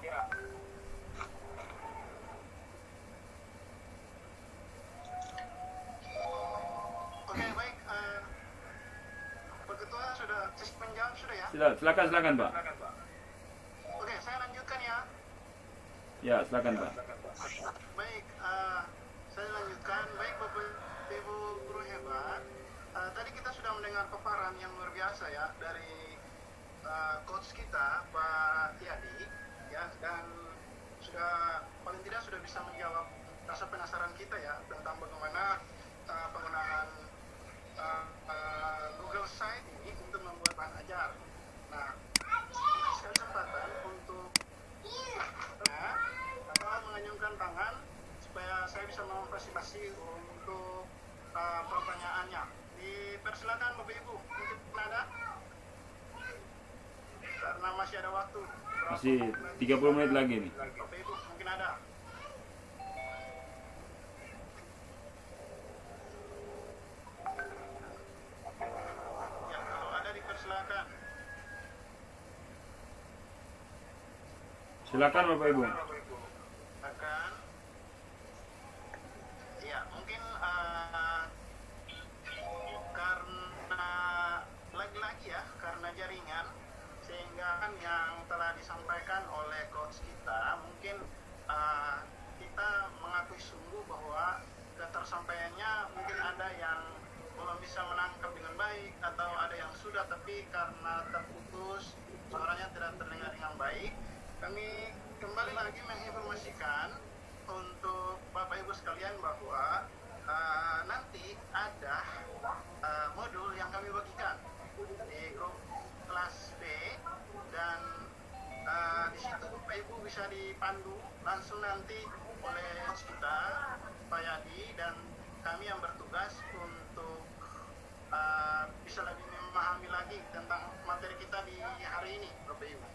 Oke, baik. Pak Ketua sudah menjawab sudah ya? Silakan Pak. Oke, saya lanjutkan ya. Ya, silakan Pak. Baik, saya lanjutkan. Baik, Bapak Ibu guru hebat. Tadi kita sudah mendengar paparan yang luar biasa ya dari coach kita Pak Yadi ya, dan paling tidak sudah bisa menjawab rasa penasaran kita ya tentang bagaimana penggunaan Google Site ini untuk membuat bahan ajar. Nah, ini kesempatan untuk atau menganyungkan tangan supaya saya bisa memfasilitasi untuk pertanyaannya. Dipersilakan Bapak Ibu, mungkin ada? Karena masih ada waktu. Masih 30 menit lagi nih. Bapak Ibu, mungkin ada. Ya, kalau ada dipersilakan. Silakan Bapak Ibu. Akan. Ya, mungkin karena lagi-lagi ya, karena jaringan, sehingga kan yang telah disampaikan oleh coach kita, mungkin kita mengakui sungguh bahwa ketersampaiannya mungkin ada yang belum bisa menangkap dengan baik, atau ada yang sudah tapi karena terputus, suaranya tidak terdengar dengan baik. Kami kembali lagi menginformasikan untuk Bapak Ibu sekalian bahwa nanti ada modul yang kami bagikan di grup kelas B, dan di situ Bapak Ibu bisa dipandu langsung nanti oleh coach kita Pak Yadi, dan kami yang bertugas untuk bisa lebih memahami lagi tentang materi kita di hari ini Bapak Ibu.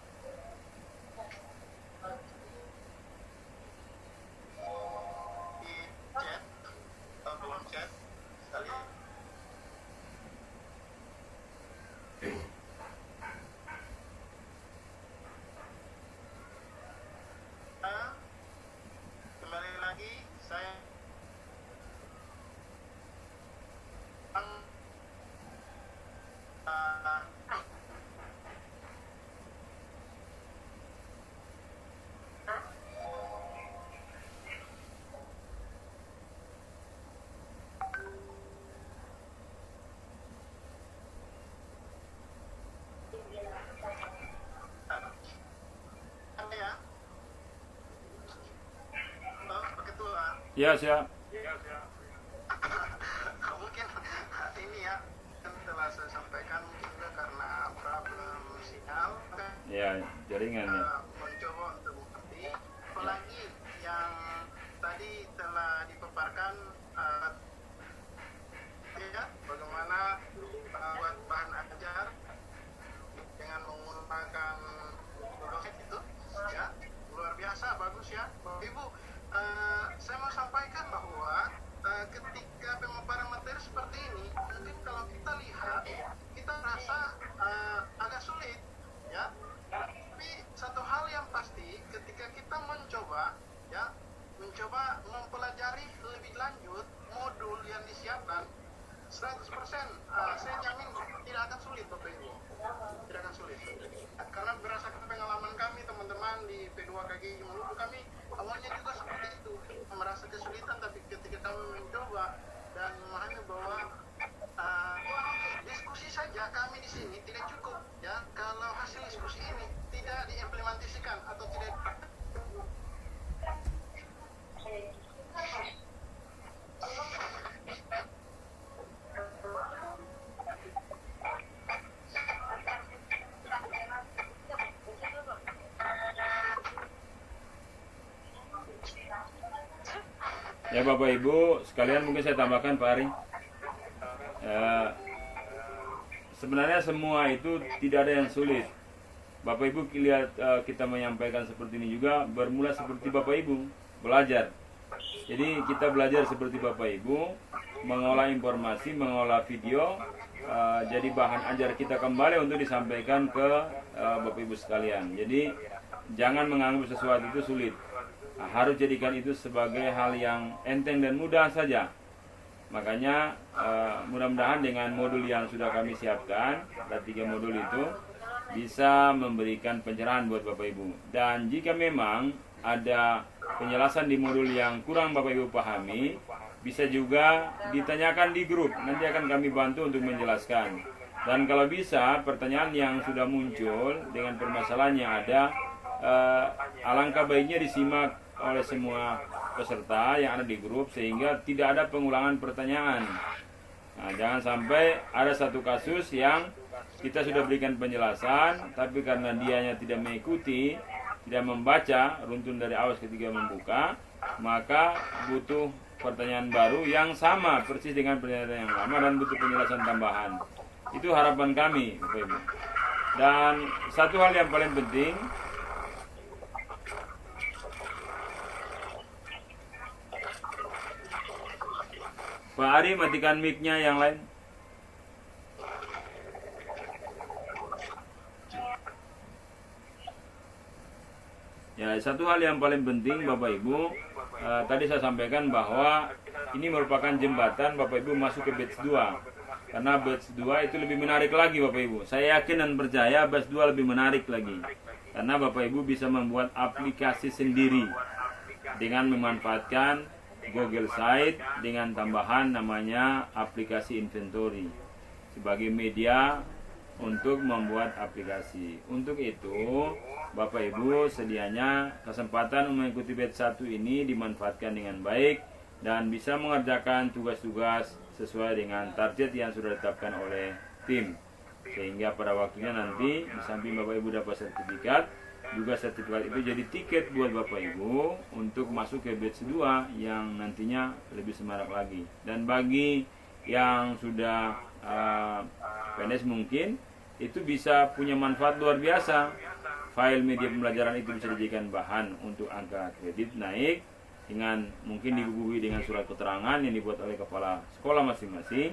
Di chat atau belum chat sekali. Kembali lagi saya Ya, siap. mungkin ini ya yang telah saya sampaikan, mungkin juga karena problem sinyal Ya, jaringan ya. mencoba untuk mengerti, apalagi yang tadi telah dipaparkan ya bagaimana buat bahan ajar dengan menggunakan Google Sheet itu ya luar biasa bagus ya Bapak Ibu. akan sulit Bapak Ibu. Tidak akan sulit. Karena berdasarkan pengalaman kami teman-teman di P2KGI Maluku, kami awalnya juga seperti itu, merasa kesulitan, tapi ketika kami mencoba dan memahami bahwa diskusi saja kami di sini tidak cukup ya, kalau hasil diskusi ini tidak diimplementasikan atau tidak ya Bapak Ibu sekalian, mungkin saya tambahkan Pak Ari. Sebenarnya semua itu tidak ada yang sulit. Bapak Ibu lihat kita menyampaikan seperti ini juga bermula seperti Bapak Ibu belajar. Jadi kita belajar seperti Bapak Ibu mengolah informasi, mengolah video, jadi bahan ajar kita kembali untuk disampaikan ke Bapak Ibu sekalian. Jadi jangan menganggap sesuatu itu sulit. Harus jadikan itu sebagai hal yang enteng dan mudah saja. Makanya mudah-mudahan dengan modul yang sudah kami siapkan, ada 3 modul itu, bisa memberikan pencerahan buat Bapak Ibu. Dan jika memang ada penjelasan di modul yang kurang Bapak Ibu pahami, bisa juga ditanyakan di grup. Nanti akan kami bantu untuk menjelaskan. Dan kalau bisa, pertanyaan yang sudah muncul dengan permasalahan yang ada, alangkah baiknya disimak oleh semua peserta yang ada di grup sehingga tidak ada pengulangan pertanyaan. Nah, jangan sampai ada satu kasus yang kita sudah berikan penjelasan, tapi karena dianya tidak mengikuti, tidak membaca runtun dari awal ketika membuka, maka butuh pertanyaan baru yang sama persis dengan pertanyaan yang lama dan butuh penjelasan tambahan. Itu harapan kami, Bapak Ibu. Dan satu hal yang paling penting, Pak Ari, matikan mic-nya yang lain. Ya, satu hal yang paling penting Bapak Ibu, tadi saya sampaikan bahwa ini merupakan jembatan Bapak Ibu masuk ke batch 2. Karena batch 2 itu lebih menarik lagi Bapak Ibu. Saya yakin dan percaya batch 2 lebih menarik lagi. Karena Bapak Ibu bisa membuat aplikasi sendiri dengan memanfaatkan Google Site dengan tambahan namanya aplikasi inventory sebagai media untuk membuat aplikasi. Untuk itu, Bapak Ibu sedianya kesempatan mengikuti batch 1 ini dimanfaatkan dengan baik dan bisa mengerjakan tugas-tugas sesuai dengan target yang sudah ditetapkan oleh tim. Sehingga pada waktunya nanti di samping Bapak Ibu dapat sertifikat, juga sertifikat itu jadi tiket buat Bapak Ibu untuk masuk ke batch 2 yang nantinya lebih semarak lagi. Dan bagi yang sudah PNS mungkin itu bisa punya manfaat luar biasa. File media pembelajaran itu bisa dijadikan bahan untuk angka kredit naik dengan mungkin dibubuhi dengan surat keterangan yang dibuat oleh kepala sekolah masing-masing,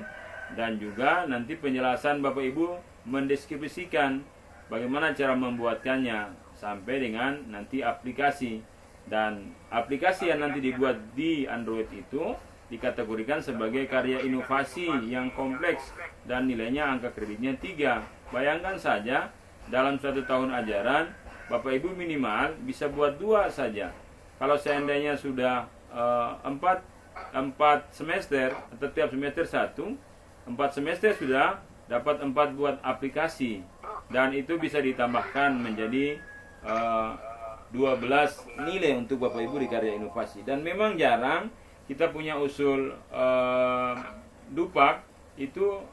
dan juga nanti penjelasan Bapak Ibu mendeskripsikan bagaimana cara membuatkannya sampai dengan nanti aplikasi. Dan aplikasi yang nanti dibuat di Android itu dikategorikan sebagai karya inovasi yang kompleks dan nilainya angka kreditnya 3. Bayangkan saja dalam 1 tahun ajaran Bapak Ibu minimal bisa buat 2 saja. Kalau seandainya sudah 4 semester atau tiap semester 1, 4 semester sudah dapat 4 buat aplikasi, dan itu bisa ditambahkan menjadi 12 nilai untuk Bapak Ibu di karya inovasi. Dan memang jarang kita punya usul Dupak itu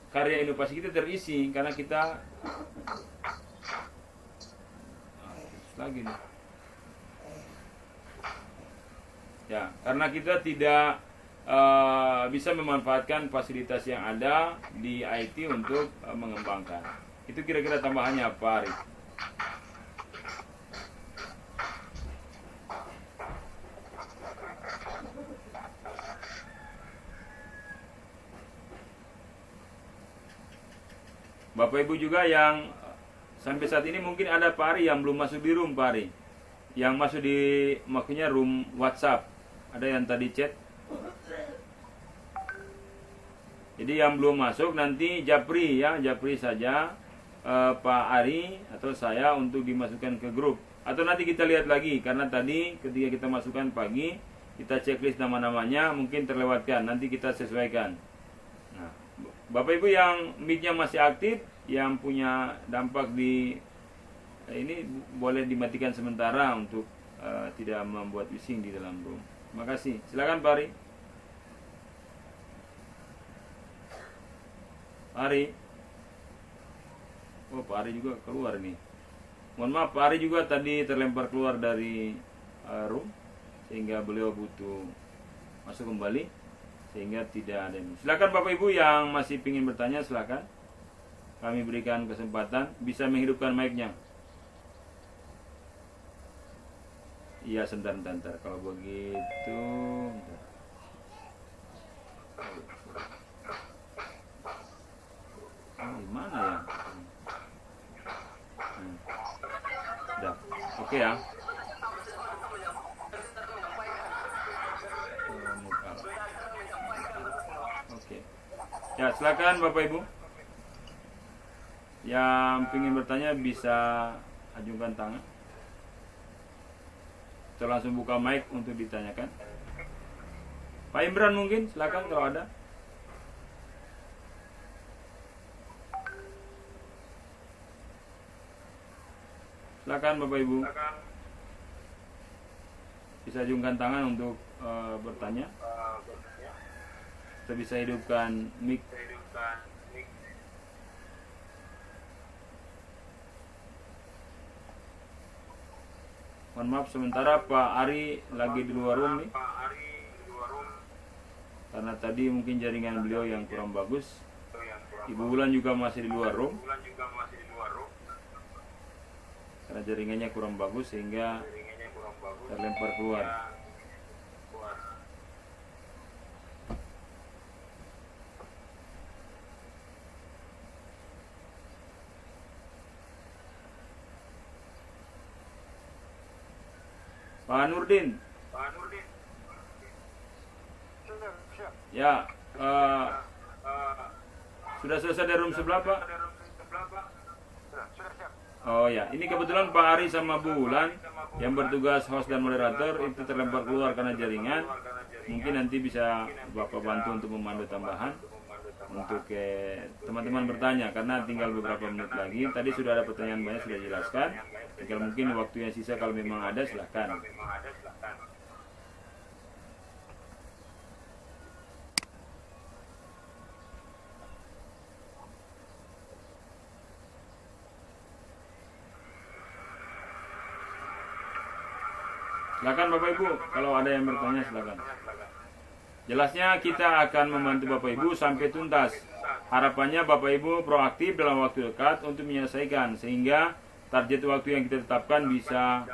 karya inovasi kita terisi, karena kita lagi nih. Ya, karena kita tidak bisa memanfaatkan fasilitas yang ada di IT untuk mengembangkan. Itu kira-kira tambahannya apa, Arif? Bapak Ibu juga yang sampai saat ini mungkin ada Pak Ari yang belum masuk di room, Pak Ari. Yang masuk di maksudnya room WhatsApp. Ada yang tadi chat? Jadi yang belum masuk nanti japri ya, japri saja Pak Ari atau saya untuk dimasukkan ke grup. Atau nanti kita lihat lagi, karena tadi ketika kita masukkan pagi, kita checklist nama-namanya mungkin terlewatkan, nanti kita sesuaikan. Nah, Bapak Ibu yang mic-nya masih aktif, yang punya dampak di ini boleh dimatikan sementara untuk tidak membuat bising di dalam room. Terima kasih. Silakan Pak Ari. Ari. Oh, Pak Ari juga keluar nih. Mohon maaf, Pak Ari juga tadi terlempar keluar dari room sehingga beliau butuh masuk kembali sehingga tidak ada ini. Silakan Bapak Ibu yang masih ingin bertanya, silakan. Kami berikan kesempatan, bisa menghidupkan mic-nya. Iya, sebentar. Kalau begitu, gimana ya? Udah, oke ya. Oke. Ya, silakan Bapak Ibu. Yang ingin bertanya bisa ajukan tangan. Kita langsung buka mic untuk ditanyakan. Pak Imran mungkin, silakan kalau ada. Silakan Bapak Ibu. Bisa ajukan tangan untuk bertanya. Kita bisa hidupkan mic. Mohon maaf sementara Pak Ari lagi di luar room nih. Karena tadi mungkin jaringan beliau yang kurang bagus. Ibu Wulan juga masih di luar room. Karena jaringannya kurang bagus sehingga terlempar keluar. Pak Nurdin. Ya, sudah selesai dari room sebelah Pak? Oh ya, ini kebetulan Pak Ari sama Bu Wulan yang bertugas host dan moderator itu terlempar keluar karena jaringan. Mungkin nanti bisa Bapak bantu untuk memandu tambahan untuk teman-teman bertanya karena tinggal beberapa menit lagi. Tadi sudah ada pertanyaan banyak sudah jelaskan. Tinggal mungkin waktu yang sisa kalau memang ada silahkan. Silakan Bapak Ibu, kalau ada yang bertanya silakan. Jelasnya kita akan membantu Bapak Ibu sampai tuntas. Harapannya Bapak Ibu proaktif dalam waktu dekat untuk menyelesaikan sehingga target waktu yang kita tetapkan bisa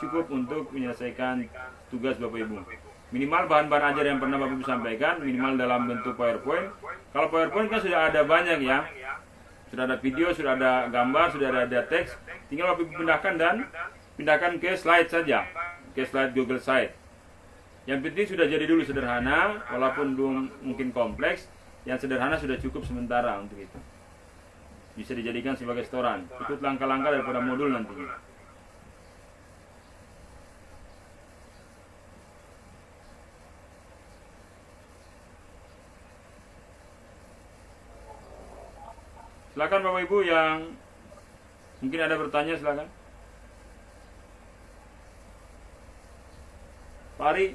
cukup untuk menyelesaikan tugas Bapak Ibu. Minimal bahan-bahan ajar yang pernah Bapak Ibu sampaikan, minimal dalam bentuk PowerPoint. Kalau PowerPoint kan sudah ada banyak ya. Sudah ada video, sudah ada gambar, sudah ada teks. Tinggal Bapak Ibu pindahkan ke slide saja. Ke slide Google Slide. Yang penting sudah jadi dulu sederhana, walaupun belum mungkin kompleks, yang sederhana sudah cukup sementara untuk itu. Bisa dijadikan sebagai setoran, ikut langkah-langkah daripada modul nantinya. Silakan Bapak Ibu yang mungkin ada bertanya silakan. Pak Ari.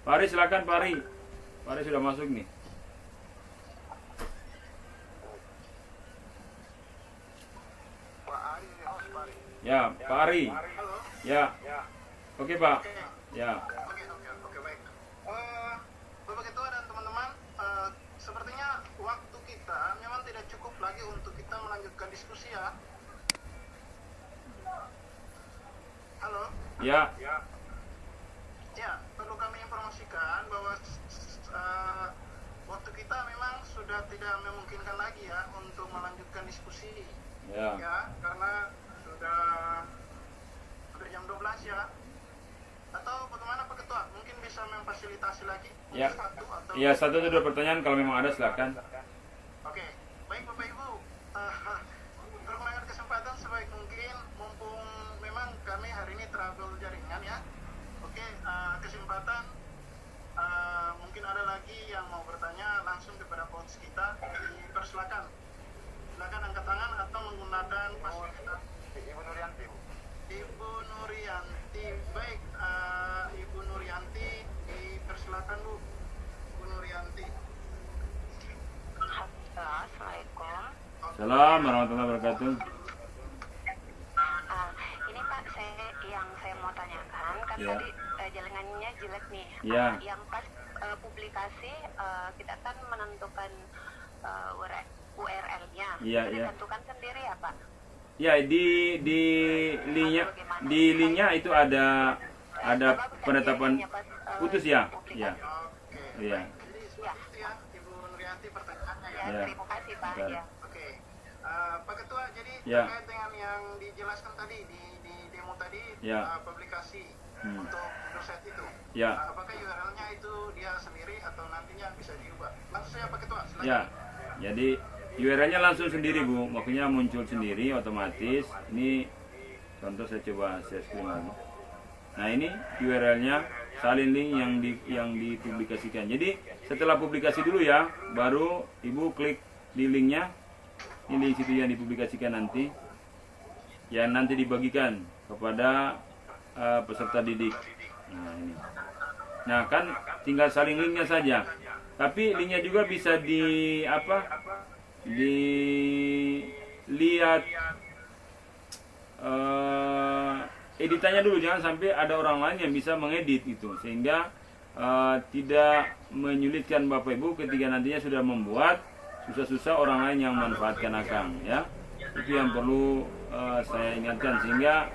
Pak Ari silakan Pak Ari. Pak Ari sudah masuk nih. Ya, Pak Ari. Ya. Oke, Pak. Ya. Oke, baik. Bapak Ketua dan teman-teman, sepertinya waktu kita memang tidak cukup lagi untuk kita melanjutkan diskusi ya. Halo? Ya. Ya, perlu kami informasikan bahwa waktu kita memang sudah tidak memungkinkan lagi ya untuk melanjutkan diskusi. Ya. Ya, karena sudah hampir jam 12 ya. Atau bagaimana Pak Ketua? Mungkin bisa memfasilitasi lagi Ya. satu atau Ya, satu atau dua pertanyaan kalau memang ada silakan. Oke, baik Bapak Ibu. Pergunakan kesempatan sebaik mungkin, mumpung memang kami hari ini travel jaringan ya. Oke, kesempatan mungkin ada lagi yang mau bertanya langsung kepada host kita. Dipersilakan. Silakan angkat tangan atau menggunakan fasilitas. Ibu Nurianti. Ibu Nurianti, baik. Ibu Nurianti, dipersilakan Bu. Ibu Nurianti. Assalamualaikum. Assalamualaikum warahmatullahi wabarakatuh. Ini Pak, saya mau tanyakan kan Ya. tadi jaringannya jelek nih. Ya. Yang pas publikasi kita kan menentukan URL-nya. Iya, Itu iya. ditentukan sendiri ya Pak? Ya, di linknya itu ada penetapan putus ya. Ya. Iya. Jadi seperti itu ya, Ibu Nurianti pertanyaannya ya. Ya, Ya. terima kasih Pak. Bentar. Ya. Oke, Pak Ketua, jadi Ya. terkait dengan yang dijelaskan tadi di demo tadi, Ya. publikasi Hmm. untuk doset itu, Ya. apakah URL-nya itu dia sendiri atau nantinya bisa diubah? Langsung saja Pak Ketua, silakan. Ya. Jadi URL-nya langsung sendiri Bu, makanya muncul sendiri otomatis. Ini contoh saya coba share screen lagi. Nah, ini URL-nya salin link yang dipublikasikan. Jadi setelah publikasi dulu ya, baru Ibu klik di linknya. Ini link situ yang dipublikasikan nanti, yang nanti dibagikan kepada peserta didik. Nah, ini. Nah, kan tinggal salin linknya saja. Tapi linknya juga bisa dilihat editannya dulu, jangan sampai ada orang lain yang bisa mengedit gitu, sehingga tidak menyulitkan Bapak Ibu ketika nantinya sudah membuat, susah-susah orang lain yang manfaatkan akang ya. Itu yang perlu saya ingatkan, sehingga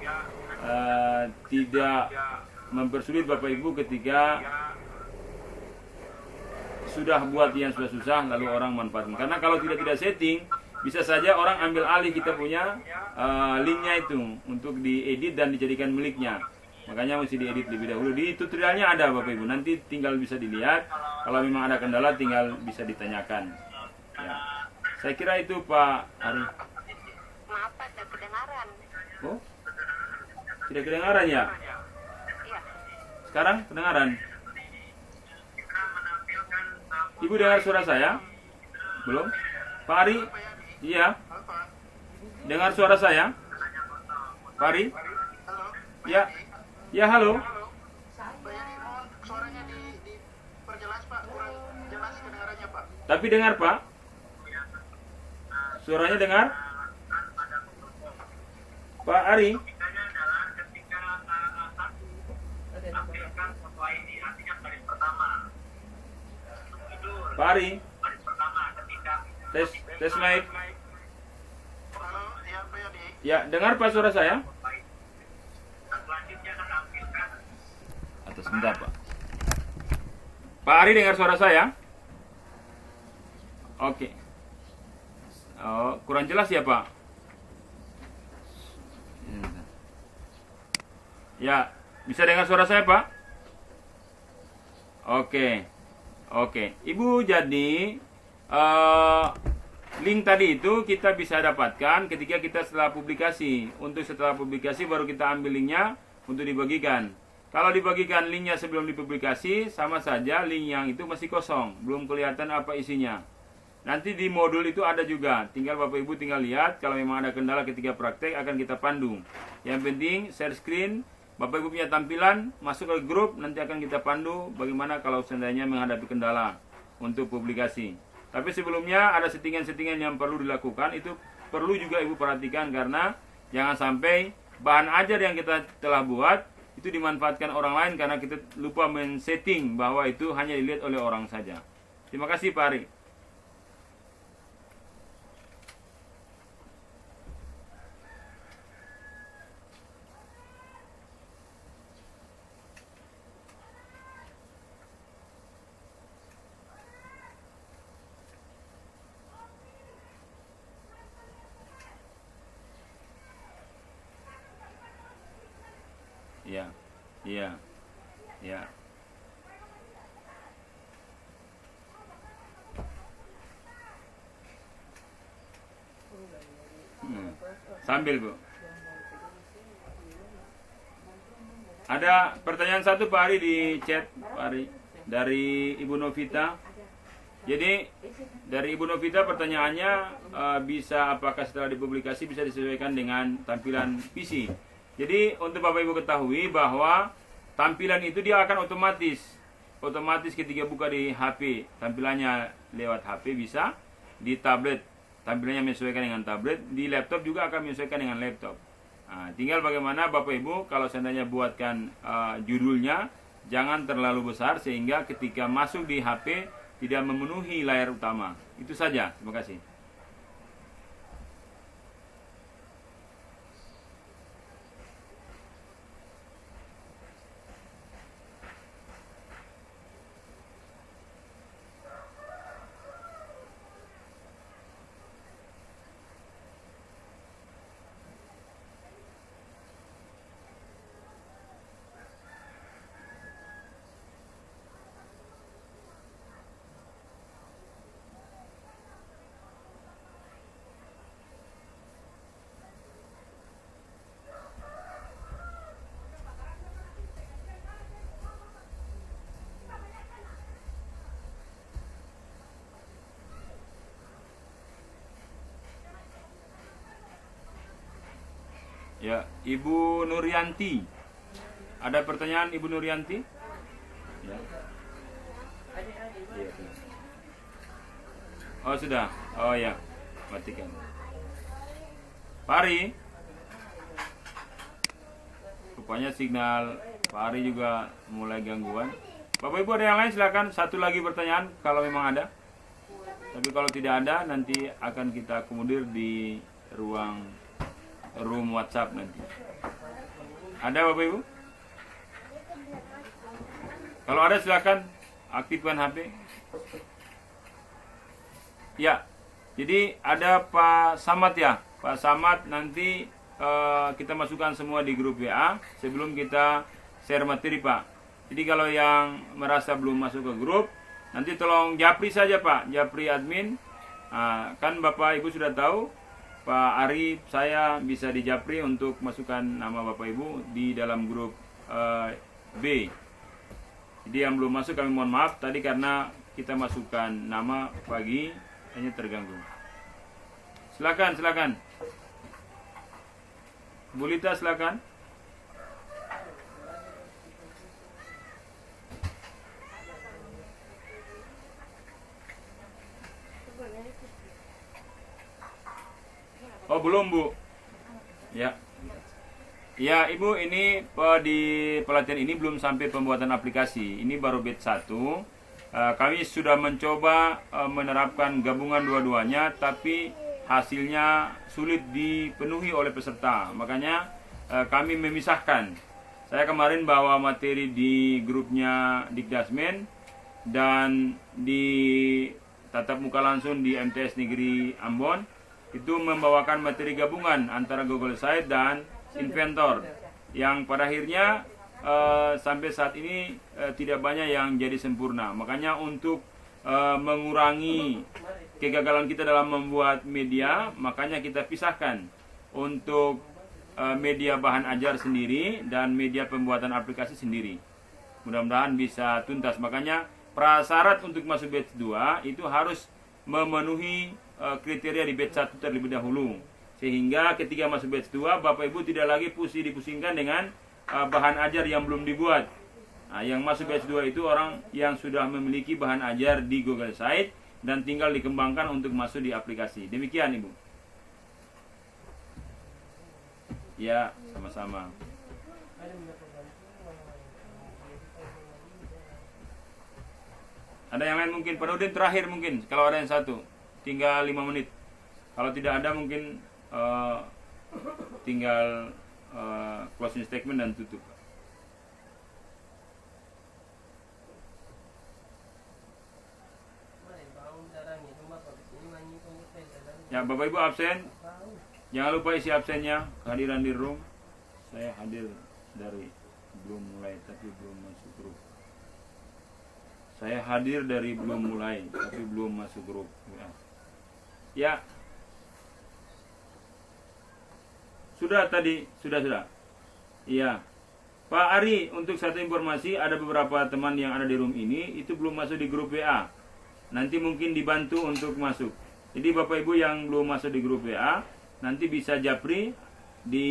tidak mempersulit Bapak Ibu ketika sudah buat yang susah-susah lalu orang manfaatkan. Karena kalau tidak setting, bisa saja orang ambil alih kita punya linknya itu untuk diedit dan dijadikan miliknya. Makanya mesti diedit lebih dahulu. Di tutorialnya ada Bapak Ibu, nanti tinggal bisa dilihat. Kalau memang ada kendala tinggal bisa ditanyakan ya. Saya kira itu Pak Ari. Maaf Pak, tidak kedengaran. Oh, tidak kedengaran ya? Iya. Sekarang kedengaran? Ibu dengar suara saya? Belum? Pak Ari? Iya. Apa? Dengar suara saya? Pak Ari? Halo? Ya. Ya, halo. Pak Yani, mohon suaranya diperjelas Pak, kurang jelas kedengarannya Pak. Tapi dengar Pak? Suaranya dengar? Pak Ari? Pak Ari? Tes mic. Halo, ya Pak Yani. Ya, dengar Pak suara saya? Atau sebentar Pak. Pak Ari dengar suara saya? Oke. Oh, kurang jelas ya Pak? Ya, bisa dengar suara saya Pak? Oke. Oke, Ibu, jadi link tadi itu kita bisa dapatkan ketika kita setelah publikasi. Untuk setelah publikasi baru kita ambil linknya untuk dibagikan. Kalau dibagikan linknya sebelum dipublikasi, sama saja link yang itu masih kosong, belum kelihatan apa isinya. Nanti di modul itu ada juga, tinggal Bapak Ibu tinggal lihat. Kalau memang ada kendala ketika praktek akan kita pandu. Yang penting share screen, Bapak Ibu punya tampilan, masuk ke grup, nanti akan kita pandu bagaimana kalau seandainya menghadapi kendala untuk publikasi. Tapi sebelumnya ada settingan-settingan yang perlu dilakukan, itu perlu juga Ibu perhatikan, karena jangan sampai bahan ajar yang kita telah buat itu dimanfaatkan orang lain karena kita lupa men-setting bahwa itu hanya dilihat oleh orang saja. Terima kasih Pak Ari. Iya, iya. Ya. Sambil Bu. Ada pertanyaan satu Pak Ari di chat Pak Ari dari Ibu Novita. Jadi dari Ibu Novita pertanyaannya bisa apakah setelah dipublikasi bisa disesuaikan dengan tampilan PC. Jadi untuk Bapak Ibu ketahui bahwa tampilan itu dia akan otomatis ketika buka di HP tampilannya lewat HP bisa, di tablet tampilannya menyesuaikan dengan tablet, di laptop juga akan menyesuaikan dengan laptop. Nah, tinggal bagaimana Bapak Ibu kalau seandainya buatkan judulnya jangan terlalu besar sehingga ketika masuk di HP tidak memenuhi layar utama. Itu saja. Terima kasih. Ya, Ibu Nuryanti. Ada pertanyaan Ibu Nuryanti? Ya. Oh sudah. Oh ya. Matikan. Pak Ari. Rupanya signal Pak Ari juga mulai gangguan. Bapak Ibu ada yang lain silakan. Satu lagi pertanyaan kalau memang ada. Tapi kalau tidak ada nanti akan kita akomodir di room WhatsApp nanti. Ada Bapak Ibu? Kalau ada silakan aktifkan HP. Ya. Jadi ada Pak Samad ya. Pak Samad nanti kita masukkan semua di grup WA sebelum kita share materi Pak. Jadi kalau yang merasa belum masuk ke grup nanti tolong japri saja Pak, japri admin. Kan Bapak Ibu sudah tahu Pak Ari, saya bisa dijapri untuk masukkan nama Bapak Ibu di dalam grup B. Jadi yang belum masuk kami mohon maaf tadi karena kita masukkan nama pagi hanya terganggu. Silakan. Bu Lita silakan. Oh belum Bu. Ya. Ya Ibu, ini di pelatihan ini belum sampai pembuatan aplikasi. Ini baru batch 1. Kami sudah mencoba menerapkan gabungan dua-duanya, tapi hasilnya sulit dipenuhi oleh peserta. Makanya kami memisahkan. Saya kemarin bawa materi di grupnya Dikdasmen dan di tatap muka langsung di MTS Negeri Ambon. Itu membawakan materi gabungan antara Google Site dan Inventor yang pada akhirnya sampai saat ini tidak banyak yang jadi sempurna. Makanya untuk mengurangi kegagalan kita dalam membuat media, makanya kita pisahkan untuk media bahan ajar sendiri dan media pembuatan aplikasi sendiri. Mudah-mudahan bisa tuntas. Makanya prasyarat untuk masuk batch 2 itu harus memenuhi kriteria di batch 1 terlebih dahulu, sehingga ketika masuk batch 2 Bapak Ibu tidak lagi dipusingkan dengan bahan ajar yang belum dibuat. Nah, yang masuk batch 2 itu orang yang sudah memiliki bahan ajar di Google Site dan tinggal dikembangkan untuk masuk di aplikasi. Demikian Ibu. Ya, sama-sama. Ada yang lain mungkin? Pak Nurdin terakhir mungkin, kalau ada yang satu. Tinggal 5 menit. Kalau tidak ada mungkin tinggal closing statement dan tutup. Ya, Bapak Ibu absen. Jangan lupa isi absennya, kehadiran di room. Saya hadir dari belum mulai tapi belum masuk grup. Saya hadir dari belum mulai tapi belum masuk grup. Ya. Sudah tadi, sudah. Iya. Pak Ari, untuk satu informasi, ada beberapa teman yang ada di room ini itu belum masuk di grup WA. Nanti mungkin dibantu untuk masuk. Jadi Bapak Ibu yang belum masuk di grup WA, nanti bisa japri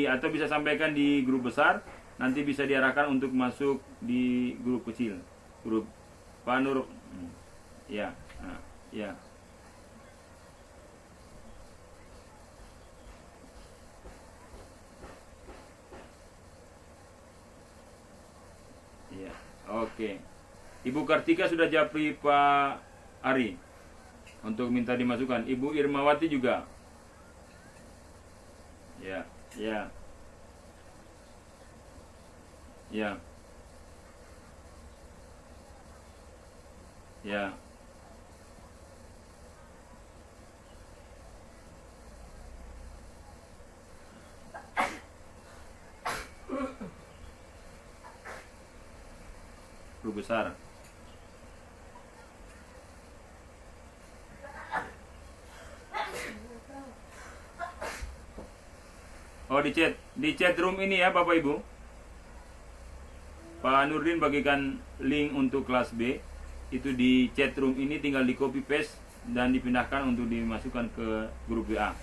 atau bisa sampaikan di grup besar, nanti bisa diarahkan untuk masuk di grup kecil. Grup Pak Nur. Ya. Nah, ya. Iya, oke. Ibu Kartika sudah japri Pak Ari untuk minta dimasukkan. Ibu Irmawati juga. Ya. Grup besar. Oh, di chat room ini ya Bapak Ibu. Pak Nurdin bagikan link untuk kelas B. Itu di chat room ini tinggal di copy paste dan dipindahkan untuk dimasukkan ke grup WA.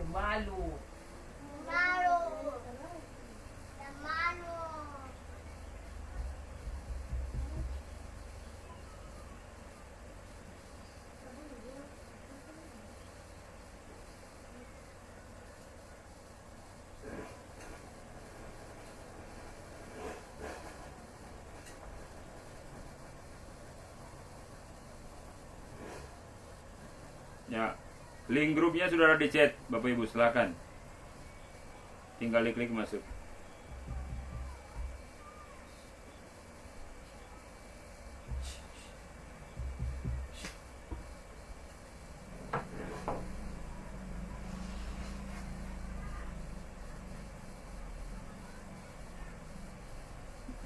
Malu. Ya, link grupnya sudah ada di chat, Bapak Ibu silakan. Tinggal klik masuk.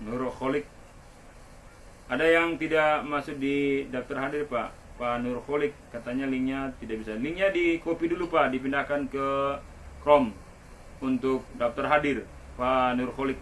Nurholik. Ada yang tidak masuk di daftar hadir, Pak? Pak Nurholik katanya linknya tidak bisa. Linknya di copy dulu Pak, dipindahkan ke Chrome untuk daftar hadir Pak Nurholik.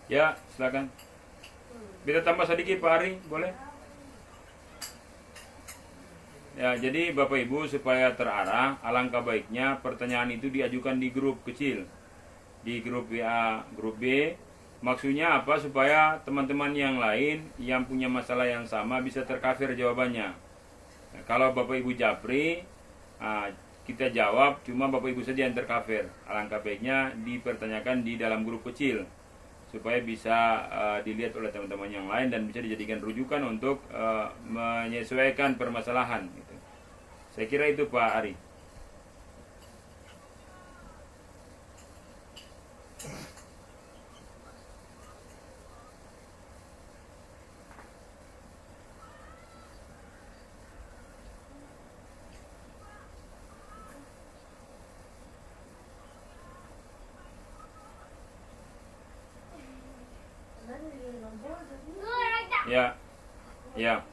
Ya, silakan. Bisa tambah sedikit Pak Ari, boleh? Ya, jadi Bapak Ibu supaya terarah, alangkah baiknya pertanyaan itu diajukan di grup kecil. Di grup WA, grup B. Maksudnya apa? Supaya teman-teman yang lain yang punya masalah yang sama bisa tercover jawabannya. Nah, kalau Bapak Ibu japri, kita jawab, cuma Bapak Ibu saja yang tercover. Alangkah baiknya dipertanyakan di dalam grup kecil supaya bisa dilihat oleh teman-teman yang lain dan bisa dijadikan rujukan untuk menyesuaikan permasalahan gitu. Saya kira itu Pak Ari. Ya, ya,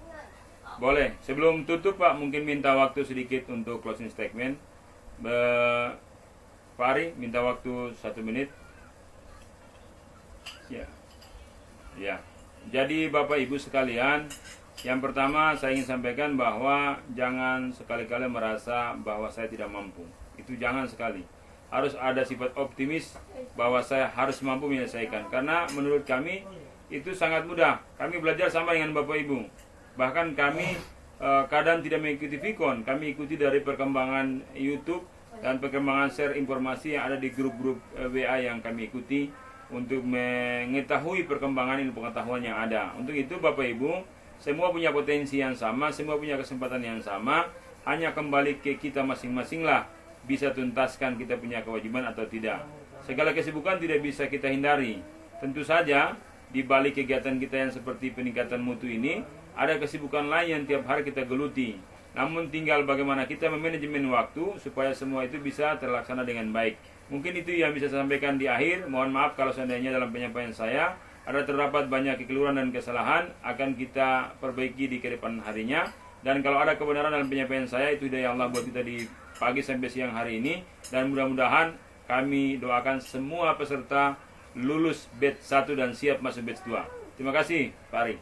boleh. Sebelum tutup Pak, mungkin minta waktu sedikit untuk closing statement. Pak Ari, minta waktu 1 menit. Ya, ya. Jadi Bapak Ibu sekalian, yang pertama saya ingin sampaikan bahwa jangan sekali-kali merasa bahwa saya tidak mampu. Itu jangan sekali. Harus ada sifat optimis bahwa saya harus mampu menyelesaikan. Karena menurut kami itu sangat mudah. Kami belajar sama dengan Bapak Ibu. Bahkan kami kadang tidak mengikuti Vicon. Kami ikuti dari perkembangan YouTube dan perkembangan share informasi yang ada di grup-grup WA yang kami ikuti untuk mengetahui perkembangan ilmu pengetahuan yang ada. Untuk itu Bapak Ibu, semua punya potensi yang sama, semua punya kesempatan yang sama. Hanya kembali ke kita masing-masing lah bisa tuntaskan kita punya kewajiban atau tidak. Segala kesibukan tidak bisa kita hindari. Tentu saja di balik kegiatan kita yang seperti peningkatan mutu ini, ada kesibukan lain yang tiap hari kita geluti. Namun tinggal bagaimana kita memanajemen waktu supaya semua itu bisa terlaksana dengan baik. Mungkin itu yang bisa saya sampaikan di akhir. Mohon maaf kalau seandainya dalam penyampaian saya ada terdapat banyak kekeliruan dan kesalahan, akan kita perbaiki di kedepan harinya. Dan kalau ada kebenaran dalam penyampaian saya, itu dari Allah buat kita di pagi sampai siang hari ini. Dan mudah-mudahan kami doakan semua peserta lulus batch 1 dan siap masuk batch 2. Terima kasih, Pak Ari.